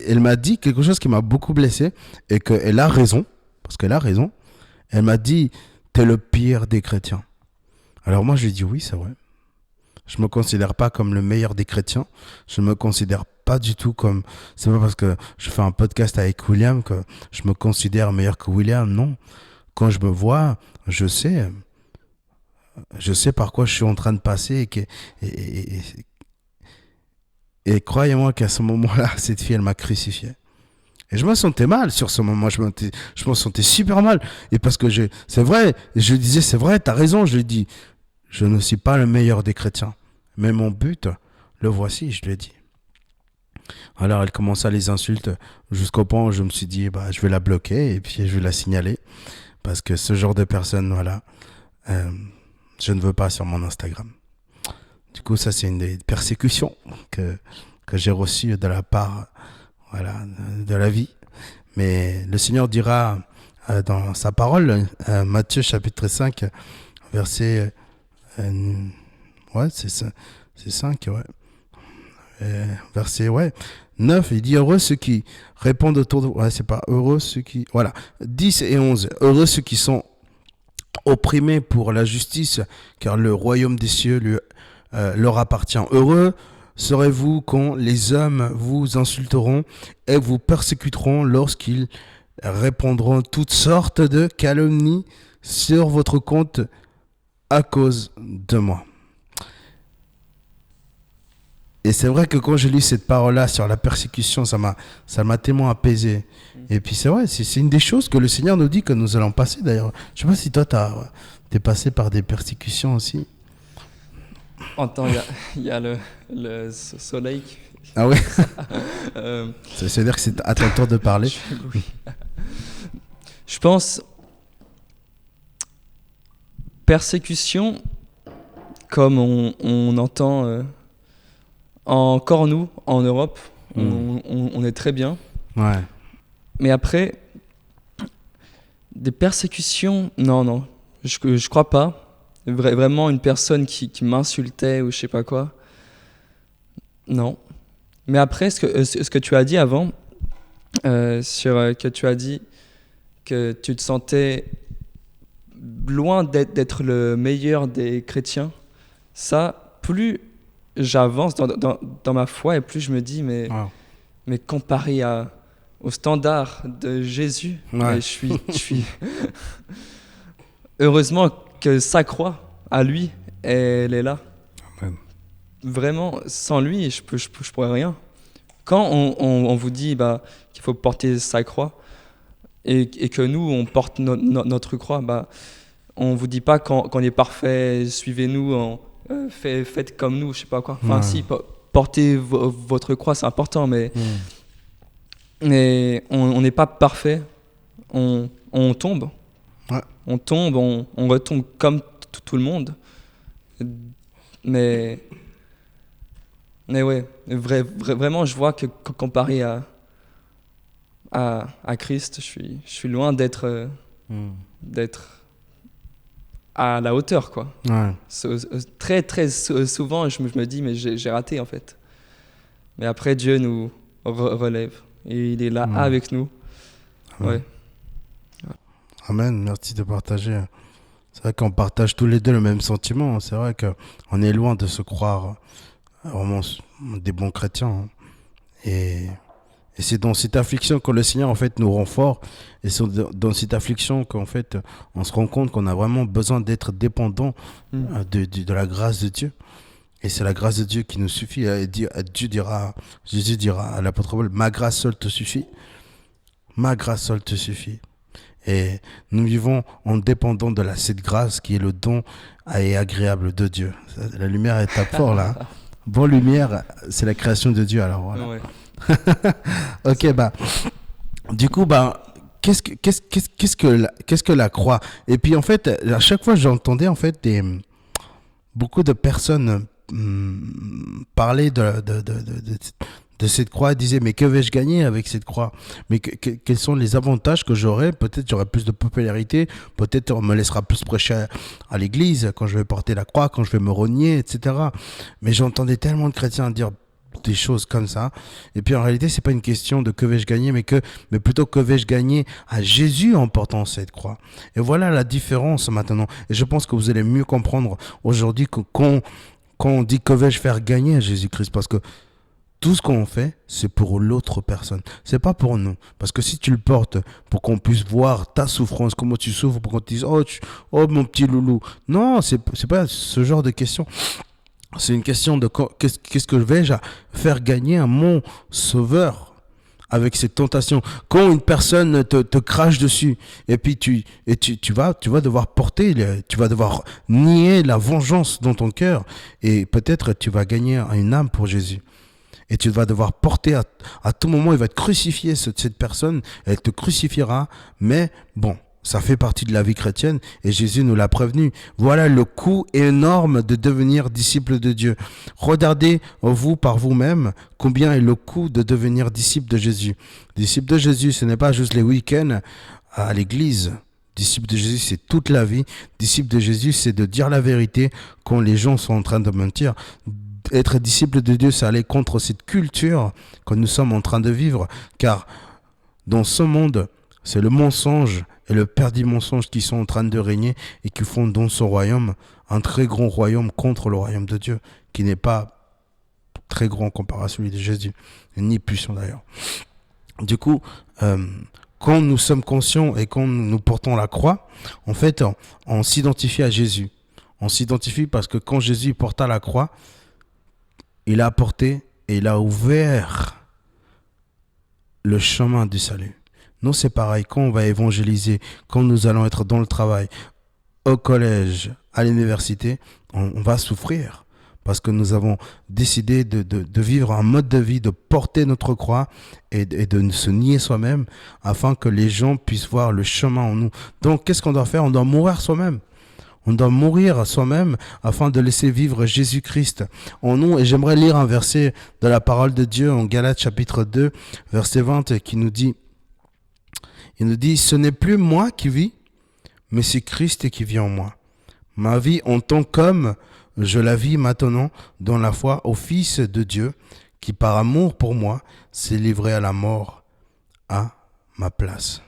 [SPEAKER 2] elle m'a dit, quelque chose qui m'a beaucoup blessé, et qu'elle a raison, parce qu'elle a raison. Elle m'a dit, t'es le pire des chrétiens. Alors moi, je lui ai dit, oui, c'est vrai. Je me considère pas comme le meilleur des chrétiens. Je me considère pas du tout comme, c'est pas parce que je fais un podcast avec William que je me considère meilleur que William, non. Quand je me vois, je sais par quoi je suis en train de passer et croyez-moi qu'à ce moment-là, cette fille, elle m'a crucifié. Et je me sentais mal sur ce moment, je me sentais super mal. Et parce que c'est vrai, je disais, c'est vrai, t'as raison, je lui ai dit, je ne suis pas le meilleur des chrétiens. Mais mon but, le voici, je lui ai dit. Alors elle commença les insultes jusqu'au point où je me suis dit, je vais la bloquer et puis je vais la signaler. Parce que ce genre de personne, voilà, je ne veux pas sur mon Instagram. Du coup, ça, c'est une des persécutions que j'ai reçues de la part, voilà, de la vie. Mais le Seigneur dira dans sa parole, Matthieu chapitre 5, verset, ouais, c'est 5, ouais. Verset, ouais. 9, il dit heureux ceux qui répondent autour de... Ouais, c'est pas heureux ceux qui... Voilà, 10 et 11. Heureux ceux qui sont opprimés pour la justice, car le royaume des cieux leur appartient. Heureux serez-vous quand les hommes vous insulteront et vous persécuteront lorsqu'ils répandront toutes sortes de calomnies sur votre compte à cause de moi. Et c'est vrai que quand j'ai lu cette parole-là sur la persécution, ça m'a tellement apaisé. Et puis c'est vrai, c'est une des choses que le Seigneur nous dit que nous allons passer d'ailleurs. Je ne sais pas si toi, t'es passé par des persécutions aussi.
[SPEAKER 3] Attends, il y a le soleil.
[SPEAKER 2] Ah oui. C'est-à-dire que c'est à ton tour de parler.
[SPEAKER 3] Oui. Je pense, persécution, comme on entend... Encore nous, en Europe, on est très bien.
[SPEAKER 2] Ouais.
[SPEAKER 3] Mais après, des persécutions, non, je crois pas. Vraiment une personne qui m'insultait ou je sais pas quoi. Non. Mais après, ce que tu as dit avant, que tu as dit que tu te sentais loin d'être le meilleur des chrétiens, ça, plus j'avance dans ma foi et plus je me dis, mais comparé au standard de Jésus, je suis... Heureusement que sa croix, à lui, elle est là.
[SPEAKER 2] Amen.
[SPEAKER 3] Vraiment, sans lui, je pourrais rien. Quand on vous dit qu'il faut porter sa croix et que nous, on porte notre croix, on ne vous dit pas qu'on est parfait, suivez-nous, faites comme nous, je sais pas quoi. Enfin, si, portez votre croix, c'est important, mais on n'est pas parfait. On tombe.
[SPEAKER 2] Ouais.
[SPEAKER 3] On tombe, on retombe comme tout le monde. Mais ouais, vraiment, je vois que comparé à Christ, je suis loin d'être à la hauteur, quoi.
[SPEAKER 2] Ouais.
[SPEAKER 3] Très, très souvent, je me dis, mais j'ai raté, en fait. Mais après, Dieu nous relève. Et il est là avec nous.
[SPEAKER 2] Amen.
[SPEAKER 3] Ouais.
[SPEAKER 2] Amen, merci de partager. C'est vrai qu'on partage tous les deux le même sentiment. C'est vrai qu'on est loin de se croire vraiment des bons chrétiens. Et c'est dans cette affliction que le Seigneur, en fait, nous rend forts. Et c'est dans cette affliction qu'en fait, on se rend compte qu'on a vraiment besoin d'être dépendant de la grâce de Dieu. Et c'est la grâce de Dieu qui nous suffit. Jésus dira à l'apôtre Paul, ma grâce seule te suffit. Ma grâce seule te suffit. Et nous vivons en dépendant de cette grâce qui est le don et agréable de Dieu. La lumière est à fort là. Bon, lumière, c'est la création de Dieu. Alors voilà.
[SPEAKER 3] Ouais.
[SPEAKER 2] Ok, bah, du coup, bah, qu'est-ce que la croix? Et puis en fait, à chaque fois, j'entendais en fait beaucoup de personnes parler de cette croix, disaient mais que vais-je gagner avec cette croix? Mais quels sont les avantages que j'aurai? Peut-être j'aurai plus de popularité, peut-être on me laissera plus prêcher à l'église quand je vais porter la croix, quand je vais me rogner, etc. Mais j'entendais tellement de chrétiens dire des choses comme ça. Et puis en réalité, c'est pas une question de que vais-je gagner, mais plutôt que vais-je gagner à Jésus en portant cette croix. Et voilà la différence maintenant. Et je pense que vous allez mieux comprendre aujourd'hui quand on dit que vais-je faire gagner à Jésus-Christ, parce que tout ce qu'on fait, c'est pour l'autre personne. C'est pas pour nous. Parce que si tu le portes pour qu'on puisse voir ta souffrance, comment tu souffres, pour qu'on te dise, oh mon petit loulou. Non, c'est pas ce genre de question. C'est une question de qu'est-ce que vais-je faire gagner à mon sauveur avec cette tentation. Quand une personne te crache dessus, et puis tu vas devoir tu vas devoir nier la vengeance dans ton cœur, et peut-être tu vas gagner une âme pour Jésus. Et tu vas devoir porter à tout moment, il va te crucifier, cette personne, elle te crucifiera, mais bon, ça fait partie de la vie chrétienne et Jésus nous l'a prévenu. Voilà le coût énorme de devenir disciple de Dieu. Regardez vous par vous-même combien est le coût de devenir disciple de Jésus. Disciple de Jésus, ce n'est pas juste les week-ends à l'église. Disciple de Jésus, c'est toute la vie. Disciple de Jésus, c'est de dire la vérité quand les gens sont en train de mentir. Être disciple de Dieu, c'est aller contre cette culture que nous sommes en train de vivre. Car dans ce monde, c'est le mensonge et le père du mensonge qui sont en train de régner et qui font dans son royaume un très grand royaume contre le royaume de Dieu, qui n'est pas très grand comparé à celui de Jésus, ni puissant d'ailleurs. Du coup, quand nous sommes conscients et quand nous portons la croix, en fait, on s'identifie à Jésus. On s'identifie parce que quand Jésus porta la croix, il a apporté et il a ouvert le chemin du salut. Nous, c'est pareil. Quand on va évangéliser, quand nous allons être dans le travail, au collège, à l'université, on va souffrir. Parce que nous avons décidé de vivre un mode de vie, de porter notre croix et de se nier soi-même afin que les gens puissent voir le chemin en nous. Donc, qu'est-ce qu'on doit faire? On doit mourir soi-même. On doit mourir à soi-même afin de laisser vivre Jésus-Christ en nous. Et j'aimerais lire un verset de la parole de Dieu en Galates chapitre 2, verset 20, qui nous dit, il nous dit, ce n'est plus moi qui vis, mais c'est Christ qui vit en moi. Ma vie en tant qu'homme, je la vis maintenant dans la foi au Fils de Dieu, qui par amour pour moi s'est livré à la mort à ma place.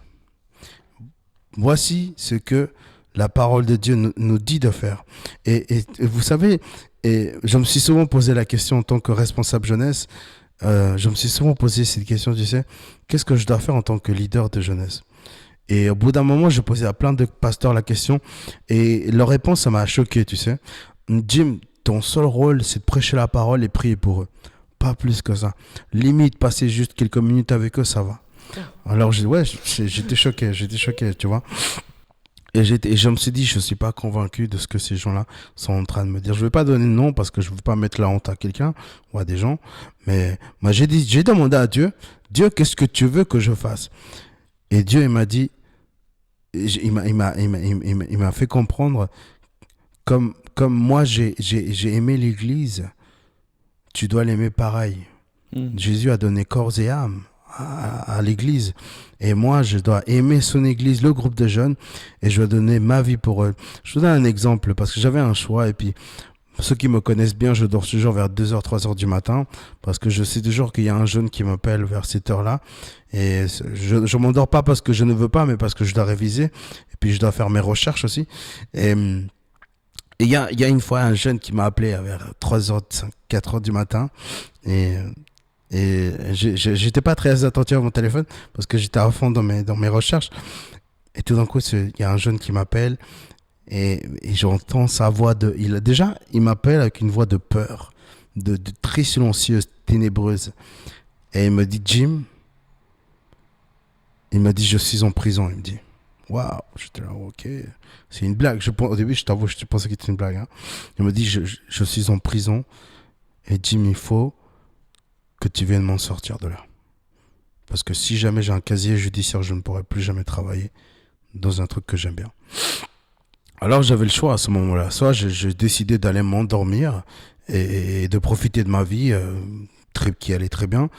[SPEAKER 2] Voici ce que la parole de Dieu nous dit de faire. Et vous savez, et je me suis souvent posé la question en tant que responsable jeunesse, je me suis souvent posé cette question, tu sais, qu'est-ce que je dois faire en tant que leader de jeunesse? Et au bout d'un moment, je posais à plein de pasteurs la question, et leur réponse, ça m'a choqué, tu sais. Jim, ton seul rôle, c'est de prêcher la parole et prier pour eux. Pas plus que ça. Limite, passer juste quelques minutes avec eux, ça va. Alors, j'étais choqué, tu vois. Et je me suis dit, je ne suis pas convaincu de ce que ces gens-là sont en train de me dire. Je ne vais pas donner de nom parce que je ne veux pas mettre la honte à quelqu'un ou à des gens. Mais moi, j'ai demandé à Dieu, Dieu, qu'est-ce que tu veux que je fasse? Et Dieu, il m'a dit, il m'a fait comprendre, comme moi, j'ai aimé l'Église, tu dois l'aimer pareil. Jésus a donné corps et âme à l'église. Et moi, je dois aimer son église, le groupe de jeunes, et je dois donner ma vie pour eux. Je vous donne un exemple, parce que j'avais un choix, et puis ceux qui me connaissent bien, je dors toujours vers 2h, 3h du matin, parce que je sais toujours qu'il y a un jeune qui m'appelle vers cette heure-là, et je m'endors pas parce que je ne veux pas, mais parce que je dois réviser, et puis je dois faire mes recherches aussi. Et il y a une fois un jeune qui m'a appelé vers 3h, 4h du matin, et j'étais pas très attentif à mon téléphone parce que j'étais à fond dans mes recherches. Et tout d'un coup, il y a un jeune qui m'appelle et j'entends sa voix il m'appelle avec une voix de peur, de très silencieuse, ténébreuse. Et il me dit, Jim, il m'a dit, je suis en prison. Il me dit, waouh, j'étais là, ok, c'est une blague. Au début, je t'avoue, je pensais que c'était une blague. Hein. Il me dit, je suis en prison et Jim, il faut que tu viennes m'en sortir de là. Parce que si jamais j'ai un casier judiciaire, je ne pourrai plus jamais travailler dans un truc que j'aime bien. Alors j'avais le choix à ce moment-là. Soit j'ai décidé d'aller m'endormir et de profiter de ma vie qui allait très bien,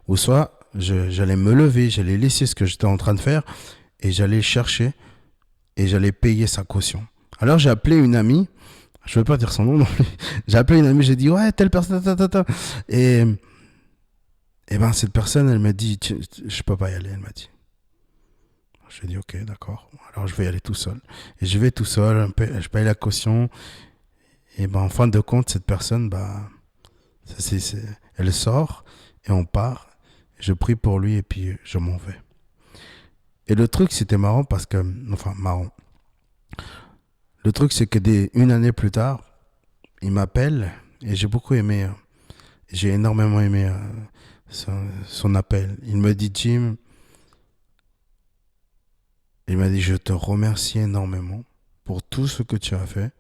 [SPEAKER 2] ou soit j'allais me lever, j'allais laisser ce que j'étais en train de faire et j'allais chercher et j'allais payer sa caution. Alors j'ai appelé une amie, je ne vais pas dire son nom non plus, j'ai appelé une amie, j'ai dit ouais, telle personne, et ben cette personne, elle m'a dit, je peux pas y aller, elle m'a dit. J'ai dit ok, d'accord, alors je vais y aller tout seul. Et je vais tout seul, je paye la caution, et ben en fin de compte, cette personne, elle sort, et on part, je prie pour lui, et puis je m'en vais. Et le truc, c'était marrant parce que, le truc, c'est que une année plus tard, il m'appelle, et j'ai beaucoup aimé, j'ai énormément aimé son appel. Il me dit, Jim, il m'a dit, je te remercie énormément pour tout ce que tu as fait.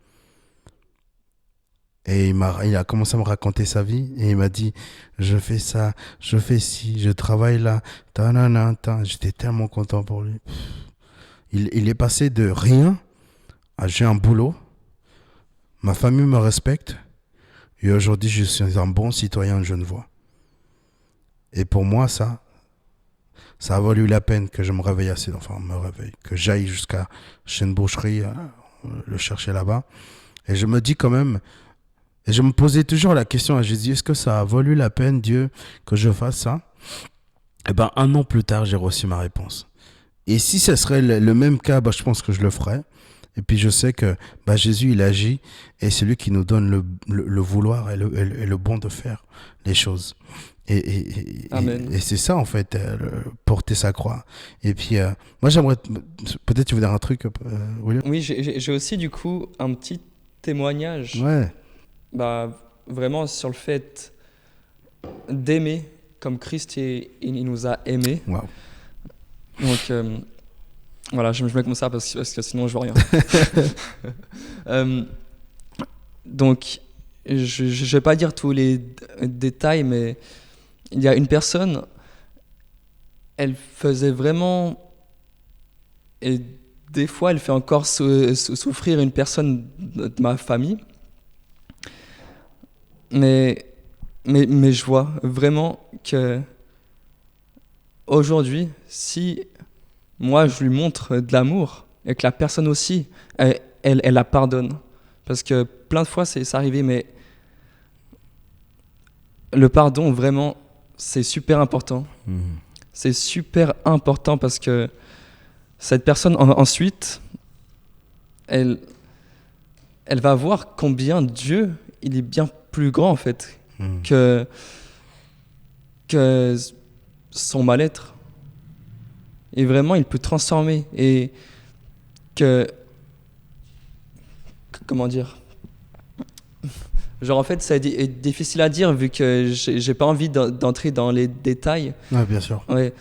[SPEAKER 2] Et il a commencé à me raconter sa vie. Et il m'a dit, je fais ça, je fais ci, je travaille là. J'étais tellement content pour lui. Il est passé de rien à j'ai un boulot. Ma famille me respecte. Et aujourd'hui, je suis un bon citoyen de Genevois. Et pour moi, ça a valu la peine que je me réveille que j'aille chez une boucherie, le chercher là-bas. Et je me dis quand même, et je me posais toujours la question à Jésus, est-ce que ça a valu la peine, Dieu, que je fasse ça? Et ben, 1 an plus tard, j'ai reçu ma réponse. Et si ce serait le même cas, je pense que je le ferais. Et puis je sais que Jésus, il agit, et c'est lui qui nous donne le vouloir et le bon de faire les choses. Et c'est ça, en fait, porter sa croix. Et puis, moi, j'aimerais... Peut-être tu veux dire un truc, William?
[SPEAKER 3] Oui, j'ai aussi, du coup, un petit témoignage.
[SPEAKER 2] Ouais.
[SPEAKER 3] Vraiment sur le fait d'aimer comme Christ il nous a aimés.
[SPEAKER 2] Wow.
[SPEAKER 3] Donc, voilà, je mets comme ça parce que sinon, je vois rien. Donc, je ne vais pas dire tous les détails, mais il y a une personne, elle faisait vraiment, et des fois elle fait encore souffrir une personne de ma famille, mais je vois vraiment que aujourd'hui, si moi je lui montre de l'amour et que la personne aussi, elle la pardonne, parce que plein de fois c'est arrivé, mais le pardon vraiment c'est super important. C'est super important parce que cette personne ensuite, elle va voir combien Dieu il est bien plus grand en fait que son mal-être. Et vraiment, il peut transformer. Et comment dire? Genre, en fait, c'est difficile à dire vu que j'ai pas envie d'entrer dans les détails.
[SPEAKER 2] Ouais, bien sûr.
[SPEAKER 3] Ouais,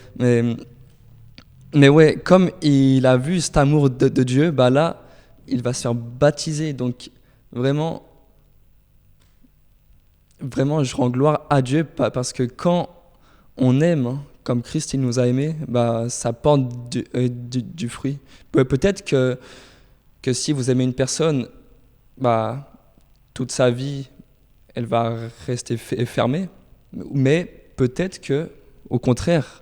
[SPEAKER 3] mais ouais, comme il a vu cet amour de Dieu, là, il va se faire baptiser. Donc, vraiment, je rends gloire à Dieu parce que quand on aime, comme Christ il nous a aimés, ça porte du fruit. Peut-être que si vous aimez une personne, toute sa vie, elle va rester fermée. Mais peut-être que, au contraire,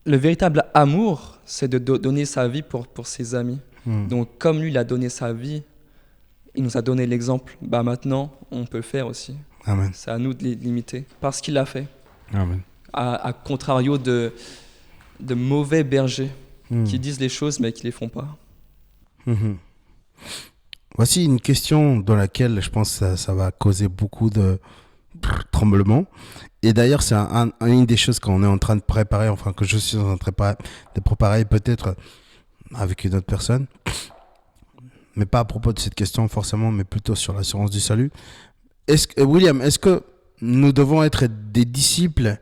[SPEAKER 3] le véritable amour, c'est de donner sa vie pour ses amis. Donc, comme lui, il a donné sa vie, il nous a donné l'exemple. Bah maintenant, on peut le faire aussi.
[SPEAKER 2] Amen.
[SPEAKER 3] C'est à nous de l'imiter, parce qu'il l'a fait.
[SPEAKER 2] Amen.
[SPEAKER 3] À contrario de mauvais bergers qui disent les choses mais qui les font pas.
[SPEAKER 2] Voici une question dans laquelle je pense que ça va causer beaucoup de tremblements. Et d'ailleurs, c'est une des choses qu'on est en train de préparer, enfin que je suis en train de préparer peut-être avec une autre personne. Mais pas à propos de cette question forcément, mais plutôt sur l'assurance du salut. William, est-ce que nous devons être des disciples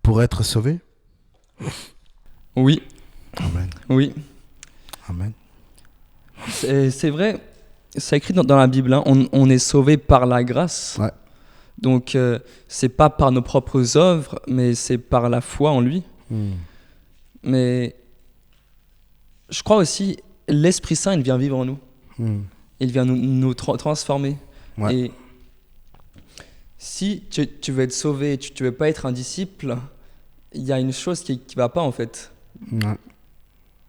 [SPEAKER 2] pour être sauvés?
[SPEAKER 3] Oui.
[SPEAKER 2] Amen.
[SPEAKER 3] Oui.
[SPEAKER 2] Amen.
[SPEAKER 3] C'est vrai, c'est écrit dans la Bible, hein, on est sauvé par la grâce.
[SPEAKER 2] Ouais.
[SPEAKER 3] Donc, c'est pas par nos propres œuvres, mais c'est par la foi en lui. Mais je crois aussi, l'Esprit Saint, il vient vivre en nous. Il vient nous transformer.
[SPEAKER 2] Ouais.
[SPEAKER 3] Et si tu veux être sauvé, tu veux pas être un disciple, il y a une chose qui va pas en fait.
[SPEAKER 2] Ouais.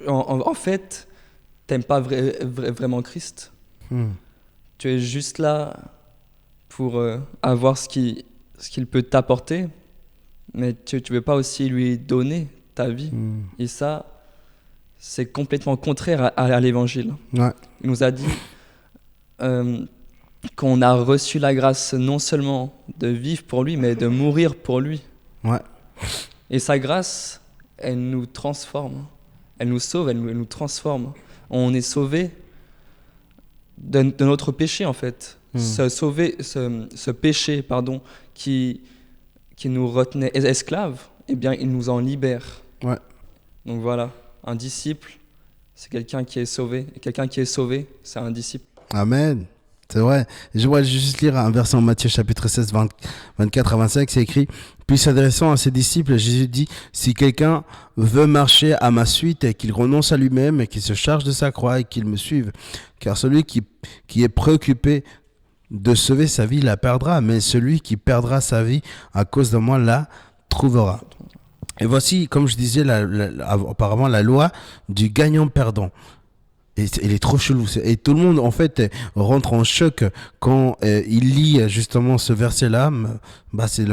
[SPEAKER 3] En fait, t'aimes pas vraiment Christ. Tu es juste là pour avoir ce qu'il peut t'apporter, mais tu veux pas aussi lui donner ta vie. Et ça, c'est complètement contraire à l'évangile.
[SPEAKER 2] Ouais.
[SPEAKER 3] Il nous a dit qu'on a reçu la grâce non seulement de vivre pour lui, mais de mourir pour lui.
[SPEAKER 2] Ouais.
[SPEAKER 3] Et sa grâce, elle nous transforme. Elle nous sauve, elle nous transforme. On est sauvé de notre péché, en fait. Ce péché, qui nous retenait esclaves, eh bien, il nous en libère.
[SPEAKER 2] Ouais.
[SPEAKER 3] Donc voilà, un disciple, c'est quelqu'un qui est sauvé. Et quelqu'un qui est sauvé, c'est un disciple.
[SPEAKER 2] Amen. C'est vrai. Je vais juste lire un verset en Matthieu chapitre 16, 24 à 25, c'est écrit « Puis s'adressant à ses disciples, Jésus dit « Si quelqu'un veut marcher à ma suite et qu'il renonce à lui-même et qu'il se charge de sa croix et qu'il me suive, car celui qui est préoccupé de sauver sa vie la perdra, mais celui qui perdra sa vie à cause de moi la trouvera. » Et voici, comme je disais auparavant, la loi du gagnant-perdant. Et il est trop chelou. Et tout le monde, en fait, rentre en choc quand il lit justement ce verset-là. Bah, c'est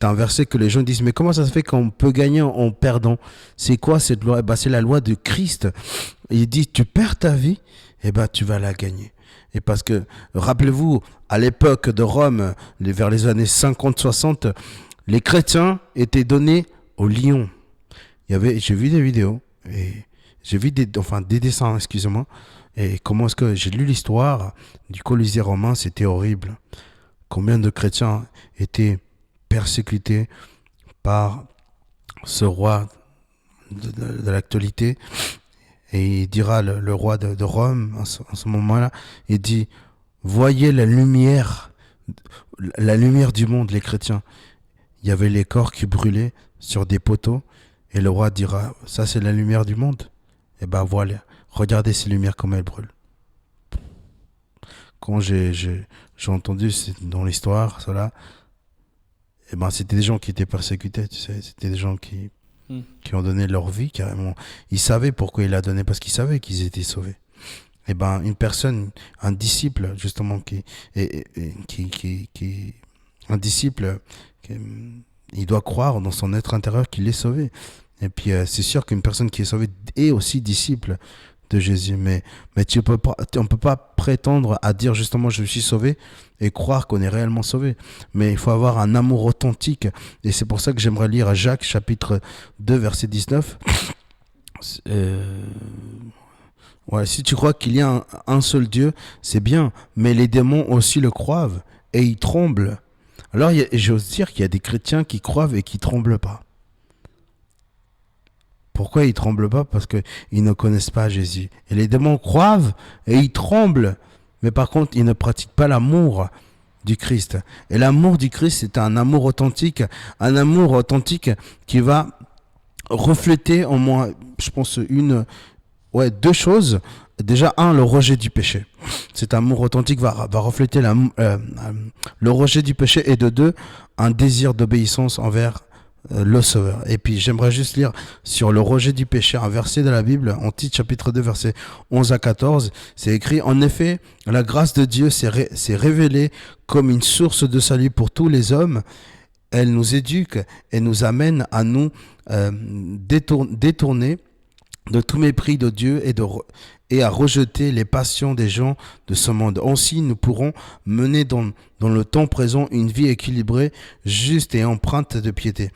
[SPEAKER 2] un verset que les gens disent, mais comment ça se fait qu'on peut gagner en perdant? C'est quoi cette loi? Bah, c'est la loi de Christ. Il dit, tu perds ta vie, et bah, tu vas la gagner. Et parce que, rappelez-vous, à l'époque de Rome, vers les années 50-60, les chrétiens étaient donnés aux lions. J'ai vu des vidéos, et j'ai vu des dessins, excusez-moi. Et comment est-ce que j'ai lu l'histoire du Colisée romain, c'était horrible. Combien de chrétiens étaient persécutés par ce roi de l'actualité. Et il dira, le roi de Rome, en ce moment-là, il dit, voyez la lumière du monde, les chrétiens. Il y avait les corps qui brûlaient sur des poteaux. Et le roi dira, ça c'est la lumière du monde. Et ben voilà, regardez ces lumières comme elles brûlent. Quand j'ai entendu dans l'histoire cela, et ben c'était des gens qui étaient persécutés, tu sais, c'était des gens qui ont donné leur vie carrément. Ils savaient pourquoi il a donné, parce qu'ils savaient qu'ils étaient sauvés. Et ben une personne, un disciple justement un disciple, il doit croire dans son être intérieur qu'il est sauvé. Et puis c'est sûr qu'une personne qui est sauvée est aussi disciple de Jésus, mais on peut pas prétendre à dire justement je suis sauvé et croire qu'on est réellement sauvé. Mais il faut avoir un amour authentique, et c'est pour ça que j'aimerais lire Jacques chapitre 2 verset 19. Ouais, si tu crois qu'il y a un seul Dieu, c'est bien, mais les démons aussi le croient et ils tremblent. Alors j'ose dire qu'il y a des chrétiens qui croient et qui tremblent pas. Pourquoi ils tremblent pas? Parce qu'ils ne connaissent pas Jésus. Et les démons croient et ils tremblent. Mais par contre, ils ne pratiquent pas l'amour du Christ. Et l'amour du Christ, c'est un amour authentique. Un amour authentique qui va refléter en moi, je pense, deux choses. Déjà, le rejet du péché. Cet amour authentique va refléter le rejet du péché. Et de deux, un désir d'obéissance envers le Sauveur. Et puis j'aimerais juste lire sur le rejet du péché un verset de la Bible, en Tite chapitre 2 versets 11 à 14. C'est écrit: en effet, la grâce de Dieu s'est révélée comme une source de salut pour tous les hommes. Elle nous éduque et nous amène à nous détourner de tout mépris de Dieu et à rejeter les passions des gens de ce monde. Ainsi, nous pourrons mener dans le temps présent une vie équilibrée, juste et empreinte de piété.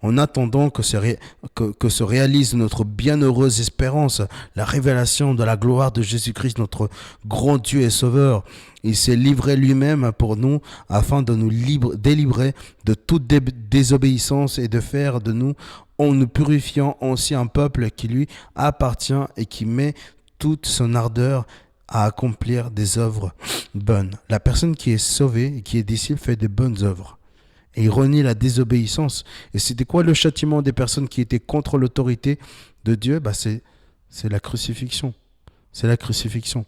[SPEAKER 2] En attendant que se réalise notre bienheureuse espérance, la révélation de la gloire de Jésus-Christ, notre grand Dieu et Sauveur. Il s'est livré lui-même pour nous afin de nous délivrer de toute désobéissance et de faire de nous, en nous purifiant, aussi un peuple qui lui appartient et qui met toute son ardeur à accomplir des œuvres bonnes. La personne qui est sauvée et qui est disciple fait de bonnes œuvres. Et il renie la désobéissance. Et c'était quoi le châtiment des personnes qui étaient contre l'autorité de Dieu? C'est la crucifixion. C'est la crucifixion.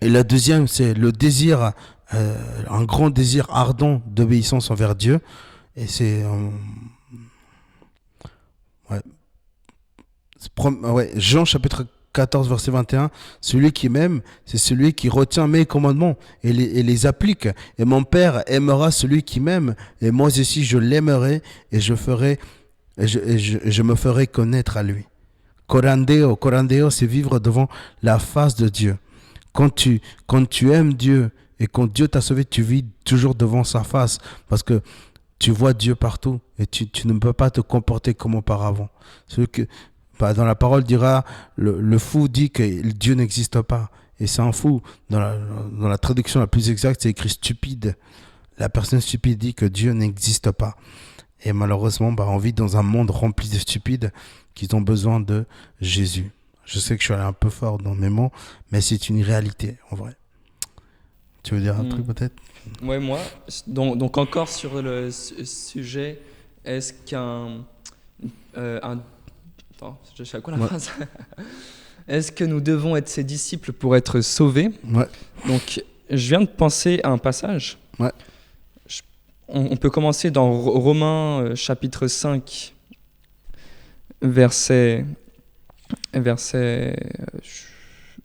[SPEAKER 2] Et la deuxième, c'est le désir, un grand désir ardent d'obéissance envers Dieu. Et c'est... Jean chapitre 14, verset 21, celui qui m'aime, c'est celui qui retient mes commandements et les applique. Et mon Père aimera celui qui m'aime, et moi aussi je l'aimerai, et je me ferai connaître à lui. Corandeo, c'est vivre devant la face de Dieu. Quand tu aimes Dieu et quand Dieu t'a sauvé, tu vis toujours devant sa face, parce que tu vois Dieu partout et tu ne peux pas te comporter comme auparavant. Dans la parole dira, le fou dit que Dieu n'existe pas. Et c'est un fou. Dans la traduction la plus exacte, c'est écrit stupide. La personne stupide dit que Dieu n'existe pas. Et malheureusement, on vit dans un monde rempli de stupides qui ont besoin de Jésus. Je sais que je suis allé un peu fort dans mes mots, mais c'est une réalité, en vrai. Tu veux dire un truc peut-être?
[SPEAKER 3] Ouais, moi. Donc encore sur le sujet, est-ce qu'un... je sais à quoi la phrase. Est-ce que nous devons être ses disciples pour être sauvés?
[SPEAKER 2] Ouais.
[SPEAKER 3] Donc, je viens de penser à un passage.
[SPEAKER 2] Ouais.
[SPEAKER 3] On peut commencer dans Romains chapitre 5, verset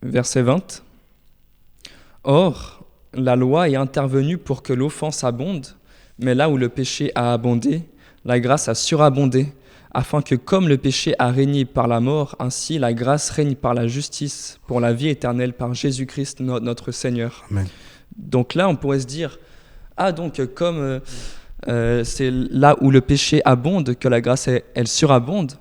[SPEAKER 3] 20. Or, la loi est intervenue pour que l'offense abonde, mais là où le péché a abondé, la grâce a surabondé, afin que comme le péché a régné par la mort, ainsi la grâce règne par la justice, pour la vie éternelle par Jésus-Christ notre Seigneur.
[SPEAKER 2] Amen.
[SPEAKER 3] Donc là, on pourrait se dire, donc comme c'est là où le péché abonde, que la grâce elle surabonde,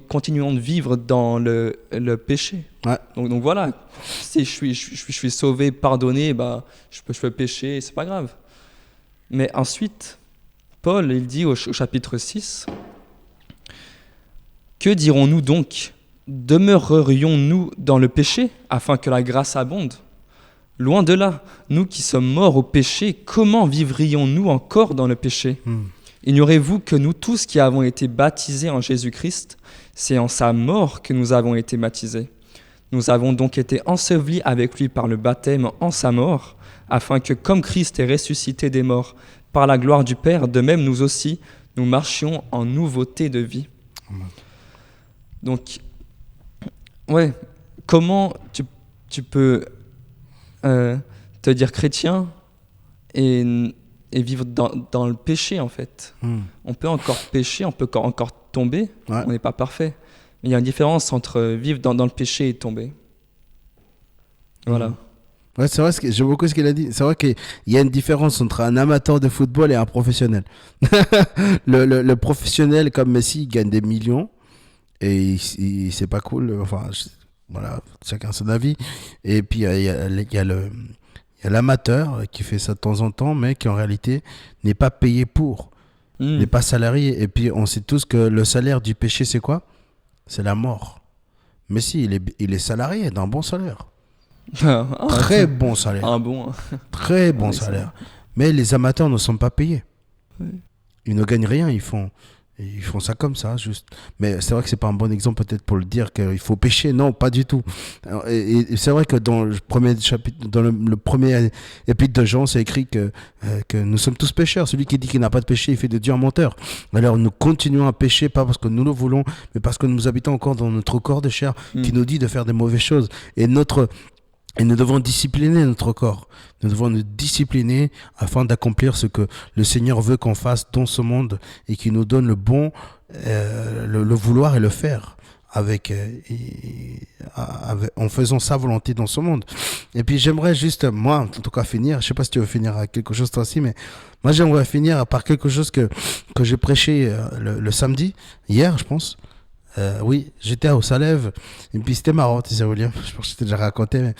[SPEAKER 3] continuons de vivre dans le péché.
[SPEAKER 2] Ouais.
[SPEAKER 3] Donc voilà, si je suis sauvé, pardonné, je peux pécher, c'est pas grave. Mais ensuite, Paul, il dit au chapitre 6, que dirons-nous donc? Demeurerions-nous dans le péché afin que la grâce abonde? Loin de là, nous qui sommes morts au péché, comment vivrions-nous encore dans le péché? Ignorez-vous que nous tous qui avons été baptisés en Jésus-Christ, c'est en sa mort que nous avons été baptisés. Nous avons donc été ensevelis avec lui par le baptême en sa mort, afin que comme Christ est ressuscité des morts par la gloire du Père, de même nous aussi, nous marchions en nouveauté de vie. Donc, comment tu peux te dire chrétien et vivre dans le péché, en fait. On peut encore pécher, on peut encore tomber, on n'est pas parfait. Mais il y a une différence entre vivre dans le péché et tomber. Voilà.
[SPEAKER 2] Ouais, c'est vrai, j'aime beaucoup ce qu'il a dit. C'est vrai qu'il y a une différence entre un amateur de football et un professionnel. le professionnel comme Messi, il gagne des millions et c'est pas cool. Enfin, voilà, chacun son avis. Et puis, il y a l'amateur qui fait ça de temps en temps, mais qui en réalité n'est pas payé pour, n'est pas salarié. Et puis, on sait tous que le salaire du péché, c'est quoi? C'est la mort. Messi, il est salarié d'un bon salaire. Très bon salaire. Très bon salaire. Mais les amateurs ne sont pas payés. Oui. Ils ne gagnent rien. Ils font Et ils font ça comme ça, juste. Mais c'est vrai que c'est pas un bon exemple peut-être pour le dire qu'il faut pécher. Non, pas du tout. Et c'est vrai que dans le premier chapitre, dans le premier épître de Jean, c'est écrit que nous sommes tous pécheurs. Celui qui dit qu'il n'a pas de péché, il fait de Dieu un menteur. Alors nous continuons à pécher, pas parce que nous le voulons, mais parce que nous habitons encore dans notre corps de chair qui nous dit de faire des mauvaises choses. Et nous devons discipliner notre corps. Nous devons nous discipliner afin d'accomplir ce que le Seigneur veut qu'on fasse dans ce monde et qui nous donne le bon, le vouloir et le faire en faisant sa volonté dans ce monde. Et puis j'aimerais juste, moi, en tout cas finir, je sais pas si tu veux finir avec quelque chose toi aussi, mais moi j'aimerais finir par quelque chose que j'ai prêché le samedi, hier je pense. Oui, j'étais au Salève, et puis c'était marrant, tu sais, William, je pense que je t'ai déjà raconté, mais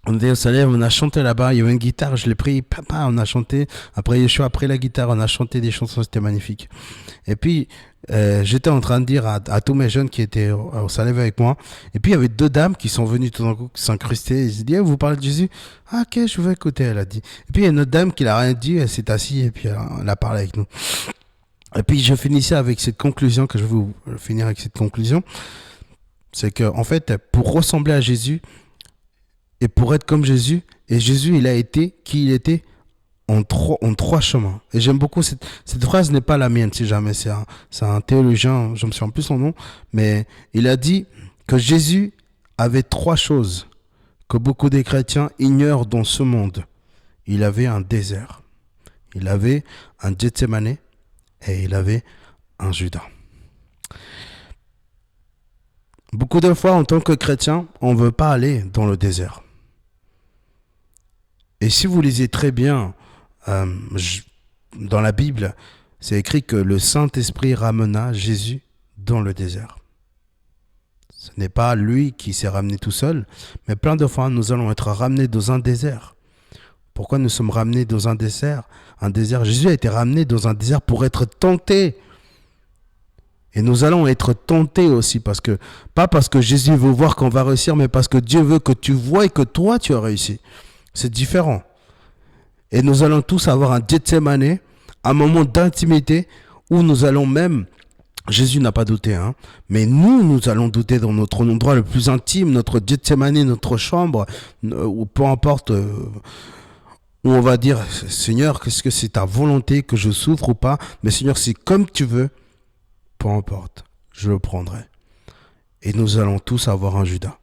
[SPEAKER 2] on était au Salève, on a chanté là-bas, il y avait une guitare, je l'ai pris, papa, on a chanté, après Yeshua, après la guitare, on a chanté des chansons, c'était magnifique. Et puis, j'étais en train de dire à tous mes jeunes qui étaient au Salève avec moi, et puis il y avait 2 dames qui sont venues tout d'un coup s'incruster, ils se disaient, vous parlez de Jésus? Ah, ok, je vais écouter, elle a dit. Et puis il y a une autre dame qui n'a rien dit, elle s'est assise, et puis elle a parlé avec nous. Et puis je finissais avec cette conclusion, que je vais vous finir avec cette conclusion, c'est que en fait, pour ressembler à Jésus et pour être comme Jésus, et Jésus il a été qui il était en 3 chemins. Et j'aime beaucoup cette phrase, n'est pas la mienne si jamais, c'est un théologien, je me souviens plus son nom, mais il a dit que Jésus avait 3 choses que beaucoup des chrétiens ignorent dans ce monde. Il avait un désert, il avait un Gethsémané, et il avait un Judas. Beaucoup de fois, en tant que chrétien, on ne veut pas aller dans le désert. Et si vous lisez très bien dans la Bible, c'est écrit que le Saint-Esprit ramena Jésus dans le désert. Ce n'est pas lui qui s'est ramené tout seul, mais plein de fois, nous allons être ramenés dans un désert. Pourquoi nous sommes ramenés dans un désert? Jésus a été ramené dans un désert pour être tenté. Et nous allons être tentés aussi, pas parce que Jésus veut voir qu'on va réussir, mais parce que Dieu veut que tu vois et que toi tu as réussi. C'est différent. Et nous allons tous avoir un Gethsémané, un moment d'intimité où nous allons même, Jésus n'a pas douté, mais nous allons douter dans notre endroit le plus intime, notre Gethsémané, notre chambre, ou peu importe, où on va dire, Seigneur, qu'est-ce que c'est ta volonté que je souffre ou pas? Mais Seigneur, c'est comme tu veux, peu importe, je le prendrai. Et nous allons tous avoir un Judas.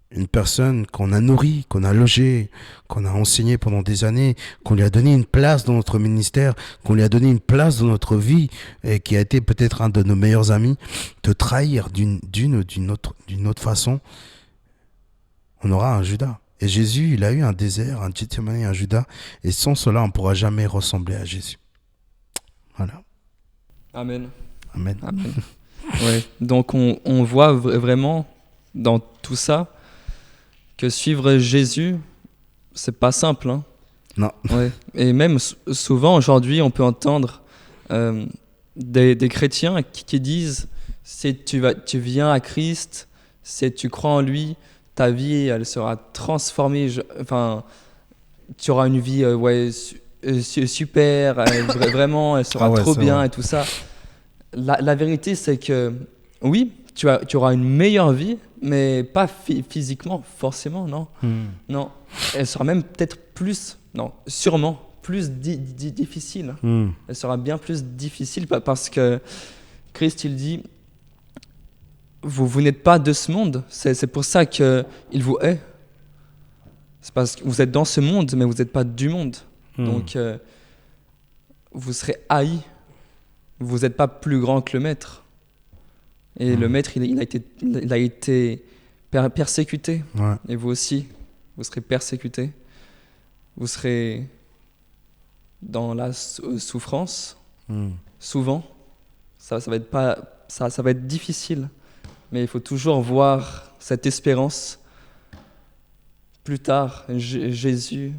[SPEAKER 2] Une personne qu'on a nourrie, qu'on a logée, qu'on a enseignée pendant des années, qu'on lui a donné une place dans notre ministère, qu'on lui a donné une place dans notre vie, et qui a été peut-être un de nos meilleurs amis, te trahir d'une autre façon, on aura un Judas. Et Jésus, il a eu un désert, un Gethsémané, un Judas, et sans cela, on ne pourra jamais ressembler à Jésus. Voilà.
[SPEAKER 3] Amen.
[SPEAKER 2] Amen.
[SPEAKER 3] Amen. Ouais. Donc on voit vraiment dans tout ça que suivre Jésus, c'est pas simple.
[SPEAKER 2] Non.
[SPEAKER 3] Ouais. Et même souvent aujourd'hui, on peut entendre des chrétiens qui disent si tu viens à Christ, si tu crois en lui, ta vie elle sera transformée. Tu auras une vie super, vraiment, elle sera trop bien et tout ça. La vérité, c'est que oui, tu auras une meilleure vie, mais pas physiquement, forcément, non. Non, elle sera même peut-être sûrement plus difficile. Elle sera bien plus difficile parce que Christ, il dit, vous n'êtes pas de ce monde, c'est pour ça qu'il vous hait. C'est parce que vous êtes dans ce monde, mais vous n'êtes pas du monde. Donc, vous serez haïs. Vous n'êtes pas plus grand que le maître. Et le maître, il a été persécuté. Ouais. Et vous aussi, vous serez persécutés. Vous serez dans la souffrance, souvent. Ça va être difficile. Mais il faut toujours voir cette espérance. Plus tard, Jésus,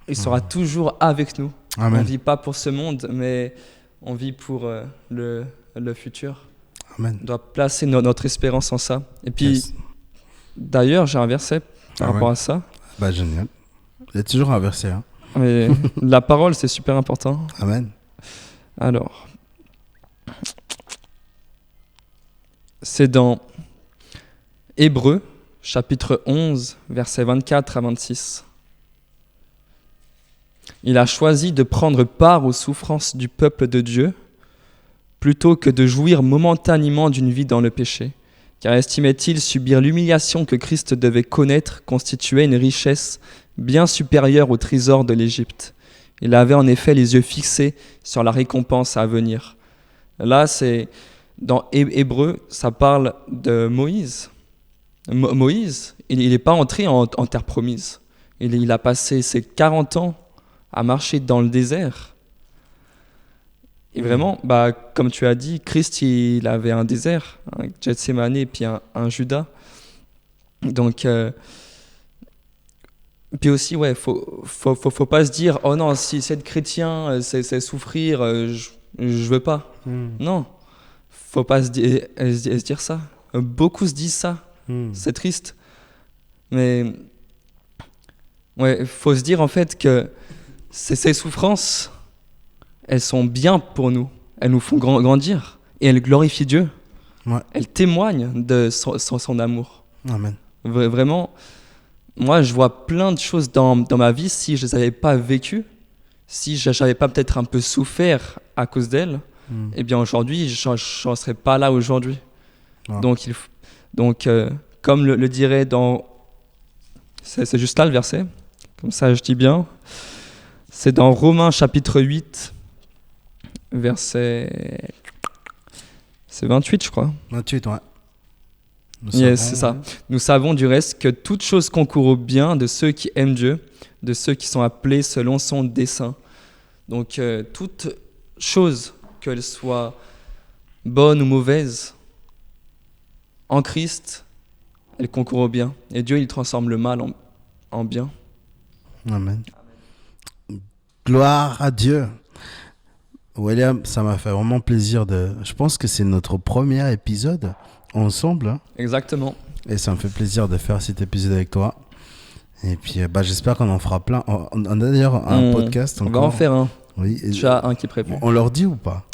[SPEAKER 3] il sera toujours avec nous. Amen. On ne vit pas pour ce monde, mais on vit pour le futur.
[SPEAKER 2] Amen.
[SPEAKER 3] On doit placer notre espérance en ça. Et puis, d'ailleurs, j'ai un verset par rapport à ça.
[SPEAKER 2] Bah, génial. Il y a toujours un verset.
[SPEAKER 3] Mais la parole, c'est super important.
[SPEAKER 2] Amen.
[SPEAKER 3] Alors, C'est dans Hébreux, chapitre 11, versets 24 à 26. Il a choisi de prendre part aux souffrances du peuple de Dieu plutôt que de jouir momentanément d'une vie dans le péché, car estimait-il subir l'humiliation que Christ devait connaître constituait une richesse bien supérieure au trésor de l'Égypte. Il avait en effet les yeux fixés sur la récompense à venir. Là, c'est dans Hébreux, ça parle de Moïse. Moïse, il n'est pas entré en terre promise. Il a passé ses 40 ans à marcher dans le désert. Et vraiment, comme tu as dit, Christ, il avait un désert, un Gethsémane et puis un Juda. Donc, puis aussi, ouais, faut pas se dire, oh non, si c'est être chrétien, c'est souffrir, je veux pas. Non, faut pas se dire ça. Beaucoup se disent ça. C'est triste. Mais ouais, faut se dire en fait que ces souffrances, elles sont bien pour nous. Elles nous font grandir et elles glorifient Dieu.
[SPEAKER 2] Ouais.
[SPEAKER 3] Elles témoignent de son amour.
[SPEAKER 2] Amen.
[SPEAKER 3] Vraiment, moi je vois plein de choses dans ma vie, si je ne les avais pas vécues, si je n'avais pas peut-être un peu souffert à cause d'elles, eh bien aujourd'hui, je n'en serais pas là aujourd'hui. Ouais. Donc, comme le dirait dans... C'est juste là le verset, comme ça je dis bien. C'est dans Romains chapitre 8, verset... C'est 28 je crois.
[SPEAKER 2] 28, ouais.
[SPEAKER 3] Yes, c'est ça. Nous savons du reste que toute chose concourt au bien de ceux qui aiment Dieu, de ceux qui sont appelés selon son dessein. Donc, toute chose, qu'elle soit bonne ou mauvaise, en Christ, elle concourt au bien. Et Dieu, il transforme le mal en bien.
[SPEAKER 2] Amen. Gloire à Dieu. William, ça m'a fait vraiment plaisir de... Je pense que c'est notre premier épisode ensemble. Hein.
[SPEAKER 3] Exactement.
[SPEAKER 2] Et ça me fait plaisir de faire cet épisode avec toi. Et puis, j'espère qu'on en fera plein. On a d'ailleurs un podcast.
[SPEAKER 3] On va en faire un.
[SPEAKER 2] Oui.
[SPEAKER 3] Tu as un qui est prévu.
[SPEAKER 2] On leur dit ou pas?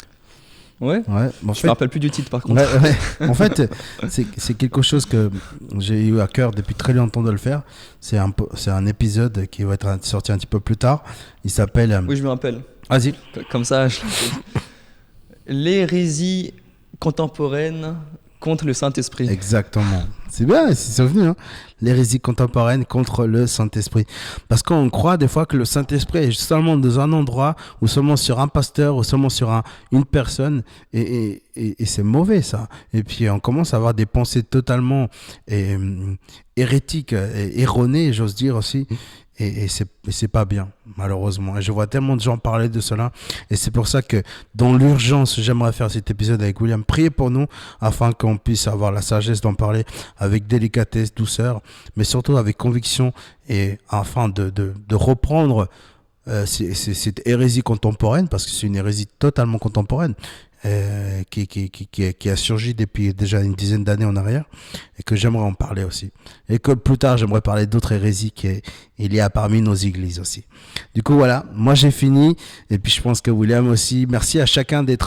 [SPEAKER 3] Ouais. Je me rappelle plus du titre par contre.
[SPEAKER 2] Ouais. En fait, c'est quelque chose que j'ai eu à cœur depuis très longtemps de le faire. C'est un épisode qui va être sorti un petit peu plus tard. Il s'appelle...
[SPEAKER 3] Oui, je me rappelle.
[SPEAKER 2] Vas-y.
[SPEAKER 3] Comme ça, l'hérésie contemporaine contre le Saint-Esprit.
[SPEAKER 2] Exactement. C'est bien, c'est venu. Hein. L'hérésie contemporaine contre le Saint-Esprit. Parce qu'on croit des fois que le Saint-Esprit est seulement dans un endroit, ou seulement sur un pasteur, ou seulement sur une personne. Et c'est mauvais, ça. Et puis, on commence à avoir des pensées totalement hérétiques, erronées, j'ose dire aussi. Et c'est pas bien, malheureusement. Et je vois tellement de gens parler de cela. Et c'est pour ça que, dans l'urgence, j'aimerais faire cet épisode avec William. Priez pour nous, afin qu'on puisse avoir la sagesse d'en parler avec délicatesse, douceur, mais surtout avec conviction, et afin de reprendre cette hérésie contemporaine, parce que c'est une hérésie totalement contemporaine, qui a surgi depuis déjà une dizaine d'années en arrière, et que j'aimerais en parler aussi. Et que plus tard, j'aimerais parler d'autres hérésies il y a parmi nos églises aussi. Du coup, voilà, moi j'ai fini, et puis je pense que William aussi. Merci à chacun de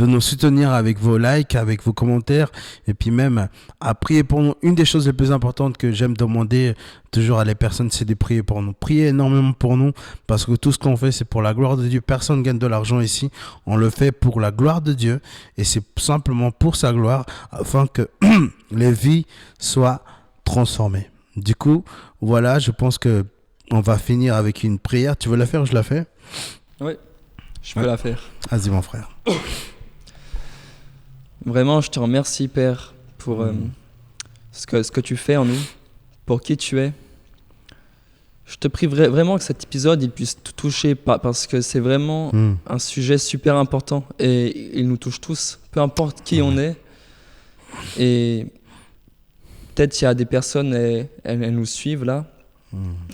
[SPEAKER 2] nous soutenir avec vos likes, avec vos commentaires, et puis même à prier pour nous. Une des choses les plus importantes que j'aime demander toujours à les personnes, c'est de prier pour nous. Priez énormément pour nous, parce que tout ce qu'on fait, c'est pour la gloire de Dieu. Personne ne gagne de l'argent ici. On le fait pour la gloire de Dieu, et c'est simplement pour sa gloire, afin que les vies soient transformées. Du coup, voilà, je pense que on va finir avec une prière. Tu veux la faire? Je la fais?
[SPEAKER 3] Oui. Je peux la faire.
[SPEAKER 2] Vas-y, mon frère.
[SPEAKER 3] Vraiment, je te remercie, Père, pour ce que tu fais en nous, pour qui tu es. Je te prie vraiment que cet épisode il puisse te toucher, parce que c'est vraiment un sujet super important et il nous touche tous, peu importe qui on est. Et peut-être il y a des personnes, elles nous suivent là,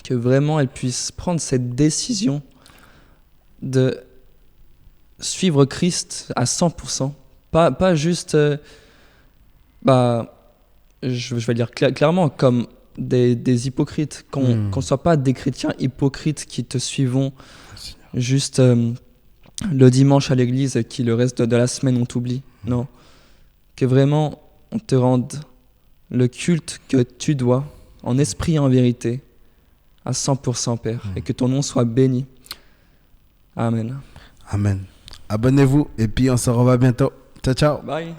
[SPEAKER 3] que vraiment elles puissent prendre cette décision de suivre Christ à 100%, pas juste, je vais dire clairement, comme des hypocrites, qu'on ne soit pas des chrétiens hypocrites qui te suivons juste le dimanche à l'église et qui le reste de la semaine on t'oublie. Non, Que vraiment, on te rende le culte que tu dois, en esprit et en vérité, à 100%, Père, et que ton nom soit béni. Amen.
[SPEAKER 2] Amen. Abonnez-vous et puis on se revoit bientôt. Ciao, ciao.
[SPEAKER 3] Bye.